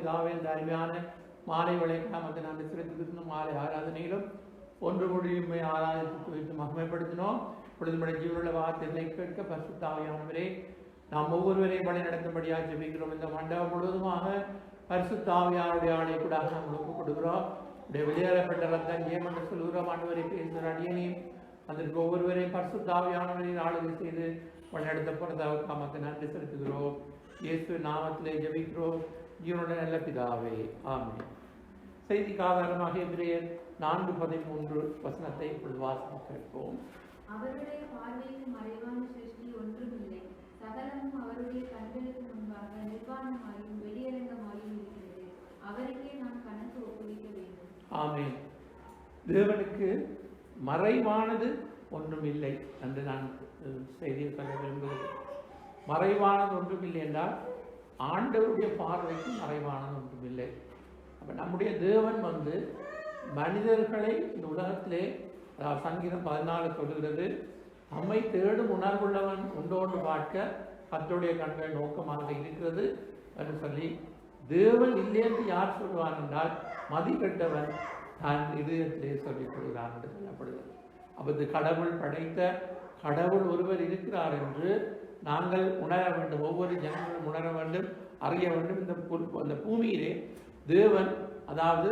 பிதாவே, இந்த அருமையான மாலை வளைக்கலாம் அதை நான் செலுத்திருந்த மாலை ஆராதனையிலும் ஒன்று முடியுமே ஆராதனைக்கு வைத்து மகிமைப்படுத்தினோம். பொழுதுமடை ஜீவனுள்ள வார்த்தைகளை கேட்க பரிசுத்த ஆவியானவரே நாம் ஒவ்வொருவரையும் வழி நடத்தும்படியாக ஜெபிக்கிறோம். இந்த மண்டபம் முழுவதுமாக பரிசுத்த ஆவியானுடைய ஆணை கூட நாங்கள் ஒப்புக் கொடுக்கிறோம். உடைய வெளியேறப்பட்ட ரத்தம் ஜெயமன்று சொல்கிறோம். ஆண்டவரை பேசுகிற அடியனையும் அதற்கு ஒவ்வொருவரையும் பரிசுத்த ஆவியானவரையும் ஆளுகை செய்து வழிநடத்த போனதாக காமத்தை நன்றி செலுத்துகிறோம். இயேசு நாமத்திலே ஜெபிக்கிறோம் ஜீவனுடைய நல்ல பிதாவே, ஆமென். செய்திக்கு ஆதாரமாக எபிரேயர் 4:13 இப்பொழுது வாசகம் கேட்போம். அவருடைய பார்வைக்கு மறைவான சிருஷ்டி ஒன்றுமில்லை, சகலமும் அவருடைய கண்களுக்கு முன்பாக நிர்வாணமாயும் வெளியரங்கமாயும் இருக்கிறது. அவருக்கே நாம் கணக்கு ஒப்புவிக்க வேண்டும். ஆமென். தேவனுக்கு மறைவானது ஒன்றும் இல்லை என்று நான் செய்தியில் சொல்ல விரும்புகிறேன். மறைவானது ஒன்றும் இல்லை என்றால் ஆண்டவருடைய பார்வைக்கு மறைவானது ஒன்றும் இல்லை. அப்போ நம்முடைய தேவன் மனிதர்களை இந்த உலகத்திலே, சங்கீதம் 14 சொல்லுகிறது, நம்மை தேடும் உணர்வுள்ளவன் உண்டோடு பார்க்க கர்த்தருடைய கண்கள் நோக்கமாக இருக்கிறது என்று சொல்லி, தேவன் இல்லை என்று யார் சொல்வான் என்றால் மதிக்கட்டவன் தான் இதயத்திலே சொல்லிக் கொள்கிறான் என்று சொல்லப்படுகிறது. அப்போது கடவுள் படைத்த கடவுள் ஒருவர் இருக்கிறார் என்று நாங்கள் உணர வேண்டும். ஒவ்வொரு ஜனங்களும் உணர வேண்டும், அறிய வேண்டும். இந்த பூமியிலே தேவன், அதாவது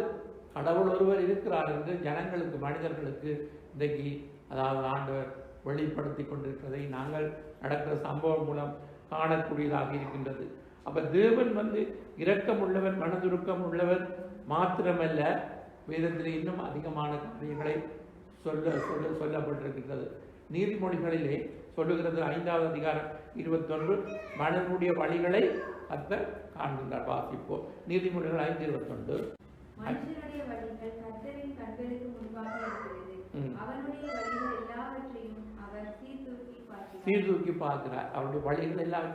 கடவுள் ஒருவர் இருக்கிறார் என்று ஜனங்களுக்கு, மனிதர்களுக்கு இன்றைக்கு அதாவது ஆண்டவர் வெளிப்படுத்தி கொண்டிருக்கிறதை நாங்கள் நடக்கிற சம்பவம் மூலம் காணக்கூடியதாக இருக்கின்றது. அப்போ தேவன் இரக்கம் உள்ளவர், மனதுருக்கம் உள்ளவர் மாத்திரமல்ல, வேதத்தில் இன்னும் அதிகமான காரியங்களை சொல்லப்பட்டிருக்கின்றது. நீதிமொழிகளிலே சொல்லுகிறது 5வது அதிகாரம் 21, மனிதனுடைய வழிகளை கர்த்தர் காண்கின்றார். வாசிப்போம். நீதிமொழிகள் 5:21. மனுஷனுடைய வழிகள் கர்த்தரின் கண்களுக்கு முன்பாக இருக்கிறது, அவனுடைய வழிகள் எல்லாவற்றையும் அவர் சீர்தூக்கி பார்க்கிறார். அவருடைய வழிகள் எல்லாம்,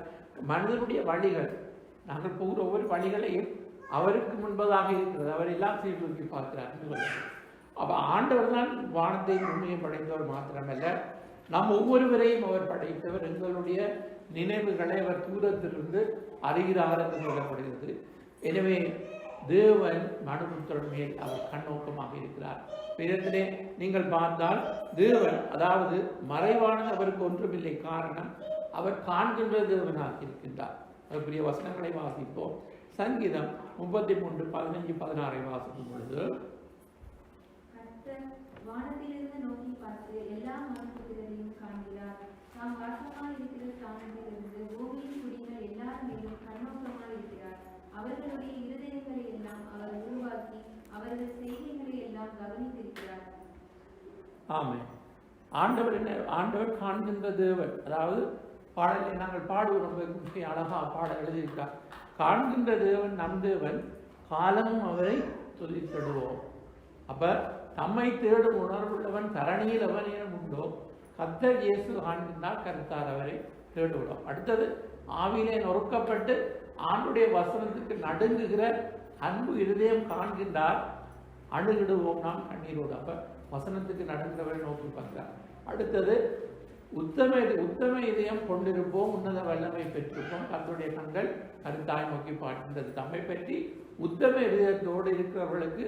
மனிதனுடைய வழிகள், நாங்கள் போகிற ஒவ்வொரு வழிகளையும் அவருக்கு முன்பதாக இருக்கிறது, அவர் எல்லாம் சீர்தூக்கி பார்க்கிறார் என்று சொல்லுங்கள். அப்போ ஆண்டவர் தான் வானத்தை பூமியை படைத்தவர் மாத்திரமல்ல, நாம் ஒவ்வொருவரையும் அவர் படைத்தவர். எங்களுடைய நினைவுகளை அவர் தூரத்திலிருந்து அறிகிறார் என்று சொல்லப்படுகிறது. எனவே தேவன் மனுபுத்திரன் மேல் அவர் கண்ணோக்கமாக இருக்கிறார். வேதத்திலே நீங்கள் பார்த்தால் தேவன், அதாவது மறைவானது அவருக்கு ஒன்றுமில்லை. காரணம், அவர் காண்கின்ற தேவனாக இருக்கின்றார். அதற்குரிய வசனங்களை வாசிப்போம். சங்கீதம் 33:15-16 வாசிக்கும் பொழுது, வானத்திலிருந்து நோக்கி பார்த்து எல்லா மனுபுத்திரரையும் காண்கிறார். தாம் வாசமாய் இருக்கிற ஸ்தானத்திலிருந்து பூமியின் குடிகள் எல்லார் மேலும் கண்ணோக்கமாய் இருக்கிறார். அவர்களுடைய இருதயங்களை எல்லாம் அவர் உருவாக்கி அவர்கள் செய்திகளை எல்லாம் கவனித்திருக்கிறார். ஆமென். ஆண்டவர் காண்கின்ற தேவன். அதாவது பாடலை நாங்கள் பாடுவோம், அழகா பாடல் எழுதியிருக்கார். காண்கின்ற தேவன் நம் தேவன், காலமும் அவரை துதித்திடுவோம். அப்ப தம்மை தேடும் உணர்வுள்ளவன் தரணியில் அவனிடம் உண்டோ, கர்த்தர் இயேசு காண்கின்றார், கர்த்தார் அவரை தேடுவோம். அடுத்தது, ஆவியிலே நொறுக்கப்பட்டு ஆண்டுடைய வசனத்துக்கு நடுங்குகிற அன்பு இருதயம் காண்கின்றார், அணுகிடுவோம் நாம் கண்ணீரோடு. அப்ப வசனத்துக்கு நடுங்குகிறவரை நோக்கி பார்க்கிறார். அடுத்தது, உத்தம இதயம் கொண்டிருப்போம், உன்னத வல்லமை பெற்றிருப்போம், கர்த்தருடைய கண்கள் கருத்தாய் நோக்கி பார்க்கின்றது. தம்மை பற்றி உத்தம இதயத்தோடு இருக்கிறவர்களுக்கு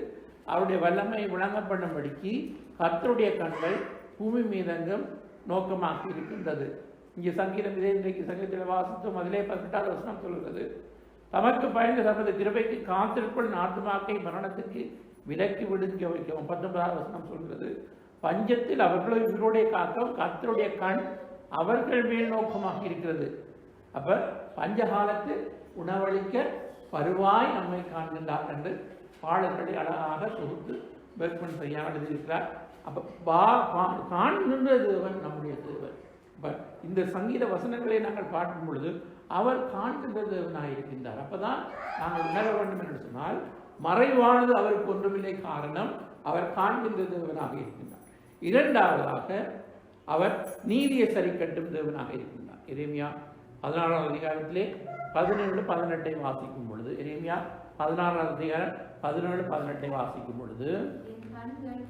அவருடைய வல்லமை விளங்கப்படும்படிக்கு கர்த்தருடைய கண்கள் பூமி மீதெங்கும் நோக்கமாக்கி இருக்கின்றது. இங்கே சங்கீதம், இன்றைக்கு சங்கீதத்தில் வாசித்தோம், அதிலே 18வது வசனம் சொல்கிறது, தமக்கு பயந்து தமது கிருபைக்கு காத்திருக்குள் ஆத்துமாக்கை மரணத்துக்கு விலக்கி விடுங்க வைக்கவும். 19வது வசனம் சொல்கிறது, பஞ்சத்தில் அவர்களை உயிரோடைய காக்கவும் கர்த்தருடைய கண் அவர்கள் மேல் நோக்கமாக இருக்கிறது. அப்ப பஞ்சகாலத்து உணவளிக்க பருவாய் நம்மை காண்கின்றார் என்று பாடல்களை அழகாக தொகுத்து பெர்க்மன் செய்ய எழுதியிருக்கிறார். அப்ப காண்கின்ற தேவன் நம்முடைய தேவன். இந்த சங்கீத வசனங்களை நாங்கள் பார்க்கும் பொழுது அவர் காண்கின்ற தேவனாக இருக்கின்றார். அப்பதான் நாங்கள் உணர வேண்டும் என்று சொன்னால், மறைவானது அவருக்கு ஒன்றுமில்லை. காரணம், அவர் காண்கின்ற தேவனாக இருக்கின்றார். இரண்டாவதாக, அவர் நீதியை சரி கட்டும் தேவனாக இருக்கின்றார். எரேமியா 16வது அதிகாரத்திலே 17-18 வாசிக்கும் பொழுது, எரேமியா 16வது அதிகாரம் 17-18 வாசிக்கும் பொழுது,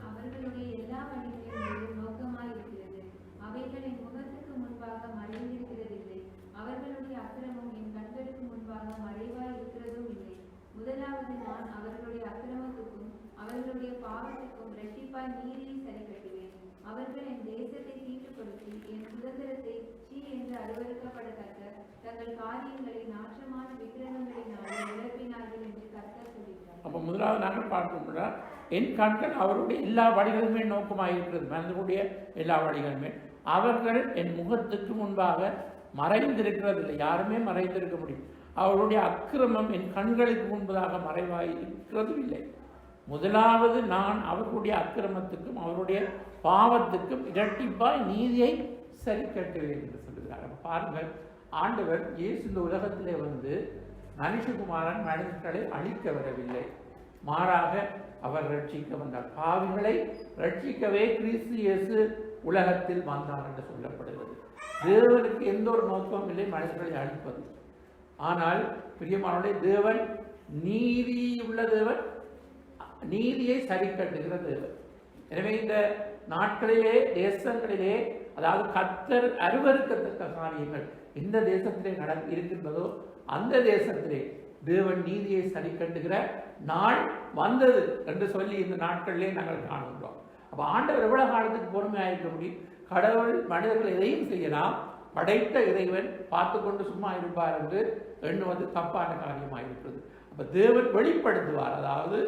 அவர்களுடைய எல்லா வழிகளிலும் நோக்கமாய் இருக்கிறது, அவைகளின் முகத்துக்கு முன்பாக மறைந்திருக்கிறதில்லை, அவர்களுடைய அக்கிரமம் என் கண்களுக்கு முன்பாக மறைவாய் இருக்கிறதும் இல்லை, முதலாவது நான் அவர்களுடைய அக்கிரமத்துக்கும் அவர்களுடைய பாவத்துக்கும் இரட்டிப்பாய் நீதியை சரி கட்டுவேன். அவர்கள் என் தேசத்தை தீட்டுப்படுத்தி என் சுதந்திரத்தை சீ என்று அருவருக்கப்படத்தக்க தங்கள் காரியங்களை நாற்றமான விக்கிரகங்களினாலே இழப்பினார்கள் என்று கர்த்தர் சொல்கிறார். அப்போ முதலாவது நாங்கள் பார்க்கணும்னா என் கண்கள் அவருடைய எல்லா வழிகளுமே நோக்கமாக இருக்கிறது. மனிதனுடைய எல்லா வழிகளுமே அவர்கள் என் முகத்துக்கு முன்பாக மறைந்திருக்கிறது இல்லை. யாருமே மறைந்திருக்க முடியும். அவருடைய அக்கிரமம் என் கண்களுக்கு முன்பதாக மறைவாய் இருக்கிறதும் இல்லை. முதலாவது நான் அவர்களுடைய அக்கிரமத்துக்கும் அவருடைய பாவத்துக்கும் இரட்டிப்பாய் நீதியை சரி கட்டுவேன் என்று சொல்லுகிறார். பாருங்கள், ஆண்டவர் இயேசு இந்த உலகத்திலே வந்து மனுஷகுமாரன் மனிதர்களை அழிக்க வரவில்லை, மாறாக அவர் ரட்சிக்க வந்தார். பாவிகளை ரட்சிக்கவே கிறிஸ்து இயேசு உலகத்தில் வந்தார் என்று சொல்லப்படுகிறது. தேவனுக்கு எந்த ஒரு நோக்கமும் இல்லை மனிதர்களை அழிப்பது. ஆனால் பிரியமானவர்களே, தேவன் நீதி உள்ள தேவன், நீதியை சரி கட்டுகிற தேவன். எனவே இந்த நாட்களிலே தேசங்களிலே, அதாவது கர்த்தர் அருவருக்கத்தக்க காரியங்கள் எந்த தேசத்திலே இருக்கின்றதோ அந்த தேசத்திலே தேவன் நீதியை சரி கட்டுகிற நாள் வந்தது என்று சொல்லி இந்த நாட்களிலே நாங்கள் காணுகிறோம். அப்போ ஆண்டவர் எவ்வளவு காலத்துக்கு பொறுமையாக இருக்க முடியும்? கடவுள் மனிதர்கள் எதையும் செய்யலாம், படைத்த இறைவன் பார்த்து கொண்டு சும்மா இருப்பார் என்று எண்ணுவது தப்பான காரியமாக இருக்கிறது. அப்போ தேவன் வெளிப்படுத்துவார். அதாவது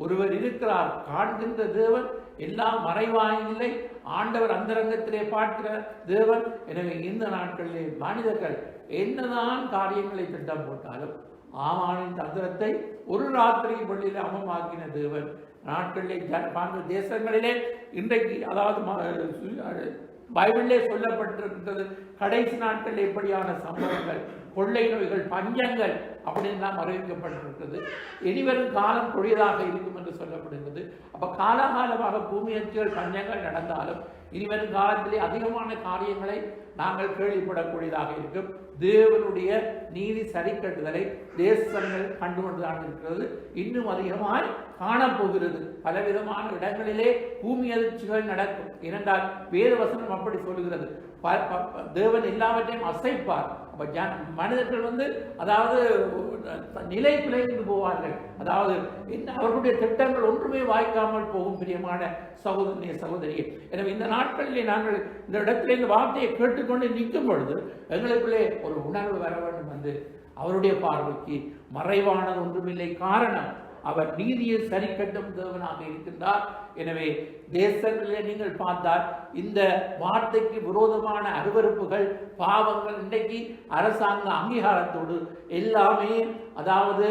ஒருவர் இருக்கிறார், காண்கின்ற தேவன், எல்லாம் மறைவாயில்லை, ஆண்டவர் அந்தரங்கத்திலே பார்க்கிற தேவன். எனவே இந்த நாட்களிலே மனிதர்கள் என்னதான் காரியங்களை திட்டம் போட்டாலும் ஆமானின் தந்திரத்தை ஒரு ராத்திரி பள்ளியில் அமமாக்கின தேவன் நாட்களிலே தேசங்களிலே இன்றைக்கு, அதாவது பைபிளிலே சொல்லப்பட்டிருக்கிறது, கடைசி நாட்களில் எப்படியான சம்பவங்கள், கொள்ளை நோய்கள், பஞ்சங்கள் அப்படின்னு தான் அறிவிக்கப்பட்டிருக்கிறது. இனிவரும் காலம் கொடியதாக இருக்கும் என்று சொல்லப்படுகிறது. அப்போ காலகாலமாக பூமி அதிர்ச்சிகள், பஞ்சங்கள் நடந்தாலும் இனிவரும் காலத்திலே அதிகமான காரியங்களை நாங்கள் கேள்விப்படக்கூடியதாக இருக்கும். தேவனுடைய நீதி சரி கட்டுதலை தேசங்கள் கண்டுகொண்டுதான் இருக்கிறது. இன்னும் அதிகமாய் காணப்போகிறது. பலவிதமான இடங்களிலே பூமி அதிர்ச்சிகள் நடக்கும். ஏனென்றால் வேத வசனம் அப்படி சொல்லுகிறது. தேவன் எல்லாவற்றையும் அசைப்பார். அப்ப மனிதர்கள் வந்து, அதாவது நிலை குலைந்து போவார்கள். அதாவது அவர்களுடைய திட்டங்கள் ஒன்றுமே வாய்க்காமல் போகும். பிரியமான சகோதரிய சகோதரியே, எனவே இந்த நாட்களிலே நாங்கள் இந்த இடத்துல இந்த வார்த்தையை கேட்டுக்கொண்டு நிற்கும் பொழுது எங்களுக்குள்ளே ஒரு உணர்வு வர வேண்டும். வந்து அவருடைய பார்வைக்கு மறைவானது ஒன்றுமில்லை. காரணம், அவர் நீதியை சரி கட்டும் தேவனாக இருக்கின்றார். எனவே தேசங்களிலே நீங்கள் பார்த்தால் இந்த வார்த்தைக்கு விரோதமான அருவருப்புகள், பாவங்கள் இன்றைக்கு அரசாங்க அங்கீகாரத்தோடு எல்லாமே, அதாவது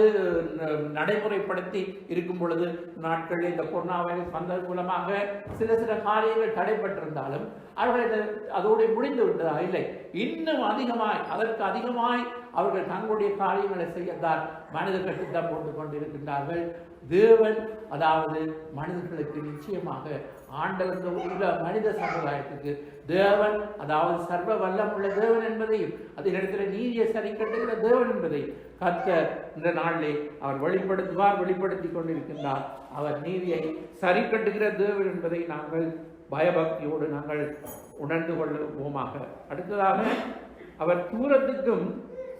நடைமுறைப்படுத்தி இருக்கும் பொழுது நாட்களில் இந்த கொரோனா வைரஸ் வந்தது மூலமாக சில காரியங்கள் தடைப்பட்டிருந்தாலும் அவர்கள் அதோடு முடிந்து விட்டதா? இல்லை, இன்னும் அதிகமாய், அதற்கு அதிகமாய் அவர்கள் தங்களுடைய காரியங்களை செய்யத்தான் மனிதர்கள் திட்டம் போட்டுக் கொண்டிருக்கின்றார்கள். தேவன், அதாவது மனிதர்களுக்கு நிச்சயமாக ஆண்டவர் உள்ள மனித சமுதாயத்துக்கு தேவன், அதாவது சர்வ வல்லம் உள்ள தேவன் என்பதையும் அதே இடத்துல நீதியை சரி கட்டுகிற தேவன் என்பதை கர்த்தர் இந்த நாளிலே அவர் வெளிப்படுத்தி கொண்டிருக்கின்றார். அவர் நீதியை சரி கட்டுகிற தேவன் என்பதை நாங்கள் பயபக்தியோடு நாங்கள் உணர்ந்து கொள்வோமாக. அடுத்ததாக, அவர் தூரத்துக்கும்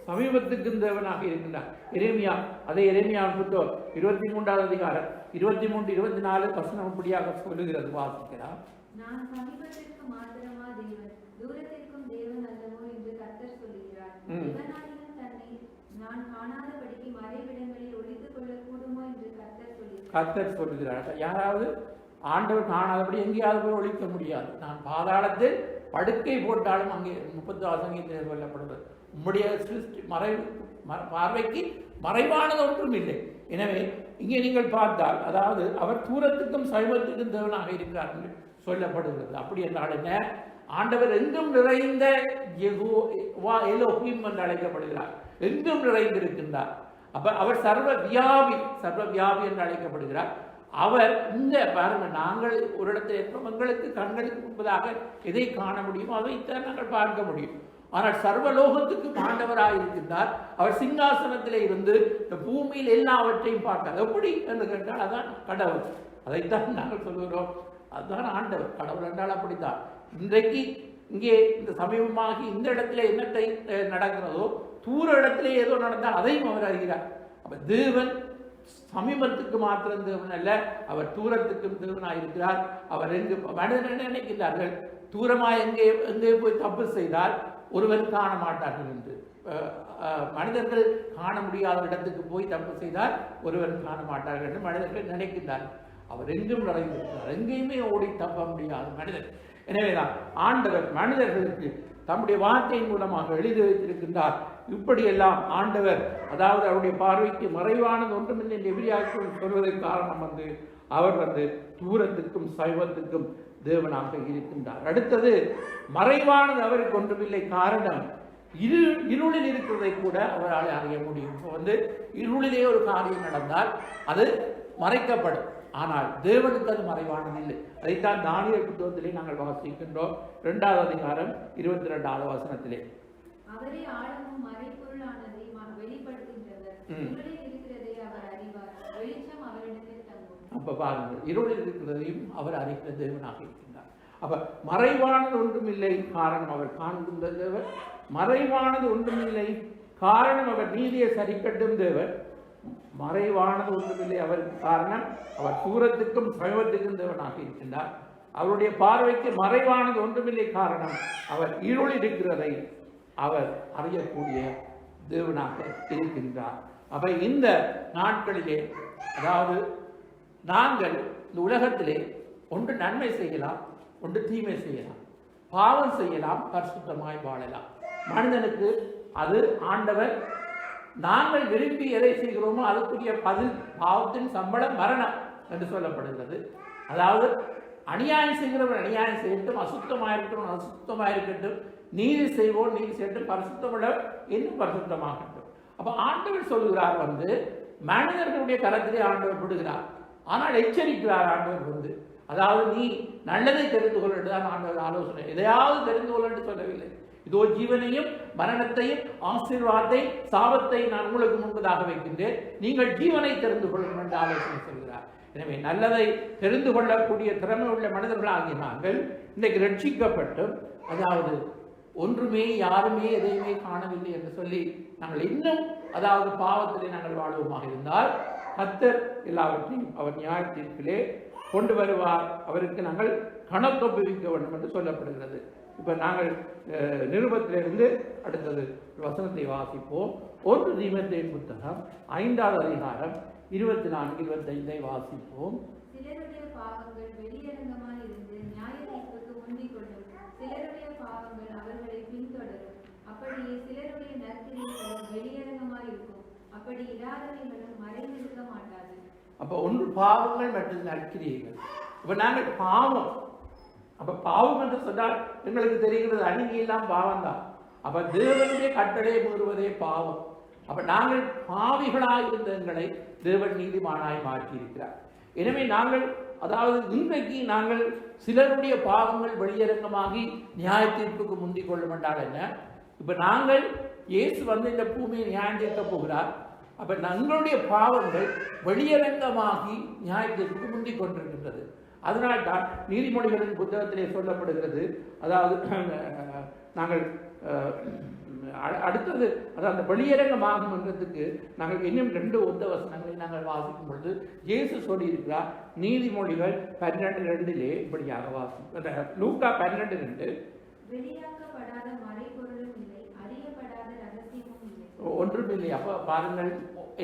சமீபத்துக்கும் தேவனாக இருக்கின்றார். எரேமியா, அதே எரேமியா 23வது அதிகாரம் 23, 24 வசனம் இப்படியாக சொல்லுகிறது, வாசிக்கிறார். நான் சமீபத்திற்கு மாத்திரமா தேவன், தூரத்திற்கும் தேவன் அல்லவோ என்று கர்த்தர் சொல்லுகிறார். தேவனாயினும் தன்னை நான் காணாதபடிக்கு மறைவிடங்களில் ஒளித்துக் கொள்ள கூடுமோ என்று கர்த்தர் சொல்லுகிறார். யாராவது ஆண்டவர் காணாதபடி எங்கேயாவது போய் ஒழிக்க முடியாது. நான் பாதாளத்தில் படுக்கை போட்டாலும் அங்கே 30 சங்கீதத்தில் சொல்லப்படுவது, உம்முடைய சிருஷ்டி பார்வைக்கு மறைவானது ஒன்றும் இல்லை. எனவே இங்கே நீங்கள் பார்த்தால், அதாவது அவர் தூரத்துக்கும் சமீபத்துக்கும் தேவனாக இருக்கிறார் என்று சொல்லப்படுகிறது. அப்படி என்றால் என்ன? ஆண்டவர் எங்கும் நிறைந்த எலோஹிம் என்று அழைக்கப்படுகிறார். எங்கும் நிறைந்திருக்கின்றார். அப்ப அவர் சர்வ வியாபி என்று அழைக்கப்படுகிறார். அவர் இந்த பாருங்க, நாங்கள் ஒரு இடத்தில் இருப்போம், எங்களுக்கு கண்களுக்கு முன்பதாக எதை காண முடியுமோ அதைத்தான் நாங்கள் பார்க்க முடியும். ஆனால் சர்வலோகத்துக்கு ஆண்டவராக இருக்கின்றார். அவர் சிங்காசனத்திலே இருந்து இந்த பூமியில் எல்லாவற்றையும் பார்த்தார். எப்படி என்று கேட்டால் அதான் கடவுள். அதைத்தான் நாங்கள் சொல்லுகிறோம், அதுதான் ஆண்டவர். கடவுள் என்றால் அப்படித்தான். இன்றைக்கு இங்கே இந்த சமீபமாகி இந்த இடத்துல என்னத்தை நடக்கிறதோ, தூர இடத்திலே ஏதோ நடந்தால் அதையும் அவர் அறிகிறார். அப்ப தேவன் சமீபத்துக்கு மாத்திரம் தேவன் அல்ல, அவர் தூரத்துக்கும் தேவனாயிருக்கிறார். அவர் எங்கு மனிதர்கள் நினைக்கிறார்கள் தூரமாக எங்கே போய் தப்பு செய்தால் ஒருவர் காண மாட்டார்கள் என்று. மனிதர்கள் காண முடியாத இடத்துக்கு போய் தப்பு செய்தால் ஒருவர் காண மாட்டார்கள் என்று மனிதர்கள் நினைக்கின்றார்கள். அவர் எங்கும் நிறைந்திருக்கிறார், எங்கேயுமே ஓடி தப்ப முடியாத மனிதர். எனவேதான் ஆண்டவர் மனிதர்களுக்கு தம்முடைய வார்த்தையின் மூலமாக எழுதி வைத்திருக்கின்றார். இப்படியெல்லாம் ஆண்டவர், அதாவது அவருடைய பார்வைக்கு மறைவானது ஒன்றுமில்லை என்று எபிரேயர்கள் சொல்வதற்கு காரணம் அவர் தூரத்துக்கும் சைவத்துக்கும் தேவனாக இருக்கின்றார். அடுத்தது, மறைவானது அவருக்கு ஒன்றுமில்லை, காரணம் இருளில் இருக்கிறதை கூட அவரால் அறிய முடியும். இப்போ இருளிலே ஒரு காரியம் நடந்தால் அது மறைக்கப்படும், ஆனால் தேவனுக்கு அது மறைவானது இல்லை. அதைத்தான் தானியேல் புத்தகத்திலே நாங்கள் வாசிக்கின்றோம். 2வது அதிகாரம் 22வது வசனத்திலே, அவரே ஆழமும் மறைபொருளானதை வெளிப்படுத்துகின்றவர், இருளில் இருக்கிறதை அவர் அறிவார், வெளிச்சம் அவரிடத்தில் தங்கும். அப்ப பாருங்கள், இருளில் இருக்கிறதையும் அவர் அறிகிற தேவனாக இருக்கின்றார். அப்ப மறைவானது ஒன்றுமில்லை, காரணம் அவர் காண்கின்ற தேவர். மறைவானது ஒன்றுமில்லை, காரணம் அவர் நீதியை சரிக்கட்டும் தேவர். மறைவானது ஒன்றுமில்லை, அவருக்கு காரணம் அவர் தூரத்துக்கும் சமீபத்துக்கும் தேவனாக இருக்கின்றார். அவருடைய பார்வைக்கு மறைவானது ஒன்றுமில்லை, காரணம் அவர் இருளில் இருக்கிறதை அவர் அறியக்கூடிய தேவனாக இருக்கின்றார். அப்ப இந்த நாட்களிலே, அதாவது நாங்கள் இந்த உலகத்திலே ஒன்று நன்மை செய்யலாம், ஒன்று தீமை செய்யலாம், பாவம் செய்யலாம், பரிசுத்தமாய் வாழலாம். மனிதனுக்கு அது ஆண்டவர், நாங்கள் விரும்பி எதை செய்கிறோமோ அதுக்குரிய பதில், பாவத்தின் சம்பளம் மரணம் என்று சொல்லப்படுகிறது. அதாவது அநியாயம் செய்கிறவன் அநியாயம் செய்யட்டும், அசுத்தமாயிருக்கணும் அசுத்தமாயிருக்கட்டும், நீதி செய்வோம் நீதி செய்யட்டும், பரிசுத்தமுள்ள இன்னும் பரிசுத்தமாகட்டும். அப்ப ஆண்டவர் சொல்லுகிறார், மனிதர்களுடைய கரத்திலே ஆண்டவர் விடுகிறார், ஆனால் எச்சரிக்கிறார் ஆண்டவர். அதாவது நீ நல்லதை தெரிந்து கொள்ள என்றுதான் ஆண்டவர் ஆலோசனை. எதையாவது தெரிந்து கொள்ள என்று சொல்லவில்லை. இதோ ஜீவனையும் மரணத்தையும் ஆசீர்வாதத்தை சாபத்தை நான் உங்களுக்கு முன்பதாக வைக்கின்றேன், நீங்கள் ஜீவனை தெரிந்து கொள்ளும் என்று ஆலோசனை சொல்கிறார். எனவே நல்லதை தெரிந்து கொள்ளக்கூடிய திறமை உள்ள மனிதர்களாகிய நாங்கள் இன்றைக்கு ரட்சிக்கப்பட்டும், அதாவது ஒன்றுமே யாருமே எதையுமே காணவில்லை என்று சொல்லி நாங்கள் இன்னும் அதாவது பாவத்திலே நாங்கள் வாழ்வோமாக இருந்தால் கர்த்தர் எல்லாவற்றையும் அவர் நியாய தீர்ப்பிலே கொண்டு வருவார். அவருக்கு நாங்கள் கணக்கொப்புவிக்க வேண்டும் என்று சொல்லப்படுகிறது. இப்போ நாங்கள் நிருபத்திலிருந்து அடுத்தது வசனத்தை வாசிப்போம். 1 தீமோத்தேயு புத்தகம் 5வது அதிகாரம் 24-25 வாசிப்போம். சிலருடைய பாவங்கள் வெளியரங்கமாய் இருந்து நியாய தீர்ப்புக்கு முந்திக் கொள்ளும், சிலருடைய பாவங்கள் அவர்களை பின்தொடரும். அப்படியே சிலருடைய நற்கிரியைகளும் வெளியரங்கமாய் இருக்கும், அப்படி இராதவைகளும் மறைந்திருக்க மாட்டாது. அப்போ ஒன்று பாவங்கள் மற்றும் நற்கிரியைகள். இப்போ நாங்கள் பாவம், அப்ப பாவம் என்று சொன்னால் எங்களுக்கு தெரிகிறது அநீதியெல்லாம் பாவம் தான். அப்ப தேவனுடைய கட்டளையை மீறுவதே பாவம். அப்ப நாங்கள் பாவிகளாக இருந்த எங்களை தேவன் நீதிமானாய் மாற்றியிருக்கிறார். எனவே நாங்கள், அதாவது இன்றைக்கு நாங்கள் சிலருடைய பாவங்கள் வெளியரங்கமாகி நியாய தீர்ப்புக்கு முந்திக் கொள்ளும் என்றால் என்ன? இப்ப நாங்கள் இயேசு இந்த பூமியை நியாயம் தீர்க்க போகிறார். அப்ப எங்களுடைய பாவங்கள் வெளியரங்கமாகி நியாய தீர்ப்புக்கு முந்திக் கொண்டிருக்கின்றது. அதனால்தான் நீதிமொழிகளின் புத்தகத்திலே சொல்லப்படுகிறது, அதாவது நாங்கள் அடுத்தது அதாவது அந்த வெளியரங்கமாகும் என்றதுக்கு நாங்கள் இன்னும் 2 ஒத்த வசனங்களை நாங்கள் வாசிக்கும் பொழுது இயேசு சொல்லியிருக்கிறார். நீதிமொழிகள் 12:2 இப்படியாக வாசிக்கும். லூக்கா 12:2, வெளியாக்கப்படாத மறைபொருளும் இல்லை, அறியப்படாத ரகசியமும் இல்லை, ஒன்றுமில்லை. அப்ப பாருங்கள்,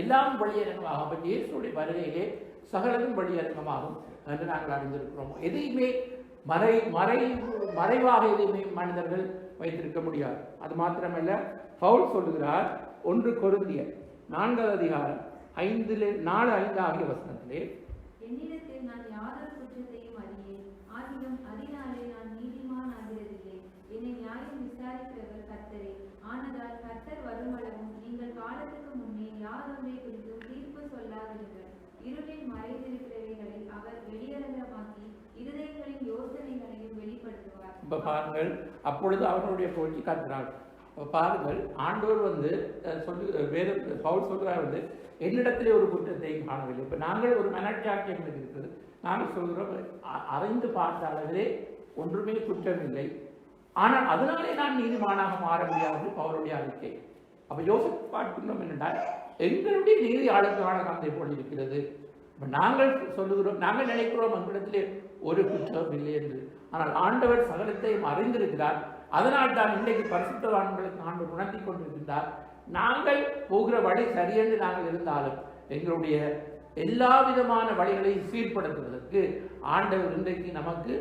எல்லாம் வெளியரங்கமாகும். அப்ப இயேசுடைய வருகையிலே சகலதும் வெளியரங்கமாகும் என்று நாங்கள் அறிந்திருக்கிறோம். எதையுமே மறைவாக எதையுமே மனிதர்கள் வைத்திருக்க முடியாது. அது மாத்திரமல்ல, பவுல் சொல்லுகிறார் 1 கொரிந்தியர் 4வது அதிகாரம் 4-5 ஆகிய வசனத்திலே, என்னிடத்தில் நான் யாதொரு குற்றத்தையும் அறியேன், ஆகிலும் அதனாலே நான் நீதிமான் ஆகிறதில்லை. என்னை நியாயம் விசாரிக்கிறவர் கர்த்தரே. ஆனதால் கர்த்தர் வருமளவும் நீங்கள் காலத்துக்கு முன்னே யாதொன்றை குறித்து தீர்ப்பு சொல்லாதிருங்கள். இருளில் மறைந்திருக்கிறவைகளை அவர் வெளியரங்கமாக்கி இருதயங்களின் யோசனைகளையும் வெளிப்படுத்துவார். இப்ப பாருங்கள், அப்பொழுது அவர்களுடைய போட்டி காட்டுறார். பாருங்கள், ஆண்டவர் வேறு பவுல் சொல்றார், என்னிடத்திலே ஒரு குற்றத்தை காணவில்லை. இப்ப நாங்கள் ஒரு மனச்சாட்சி எங்களுக்கு இருக்குது. நாங்கள் சொல்கிறோம், அறிந்து பார்த்த அளவிலே ஒன்றுமே குற்றம் இல்லை, ஆனால் அதனாலே நான் நீதிமானாக மாற முடியாது அவருடைய அறிக்கை. அப்ப யோசித்து பார்க்கின்றோம் என்னென்றால், எங்களுடைய நீதி ஆளுக்கான காந்தை போல் இருக்கிறது. நாங்கள் சொல்லுகிறோம், நாங்கள் நினைக்கிறோம் எங்களிடத்திலே ஒரு குற்றம் இல்லை என்று. ஆனால் ஆண்டவர் சகலத்தையும் அறிந்திருக்கிறார். அதனால் தான் இன்றைக்கு பரிசுத்தவான்களுக்கு ஆண்டவர் உணர்த்தி கொண்டிருக்கின்றார். நாங்கள் போகிற வழி சரியென்று நாங்கள் இருந்தாலும் எங்களுடைய எல்லா விதமான வழிகளையும் சீர்படுத்துவதற்கு ஆண்டவர் இன்றைக்கு நமக்கு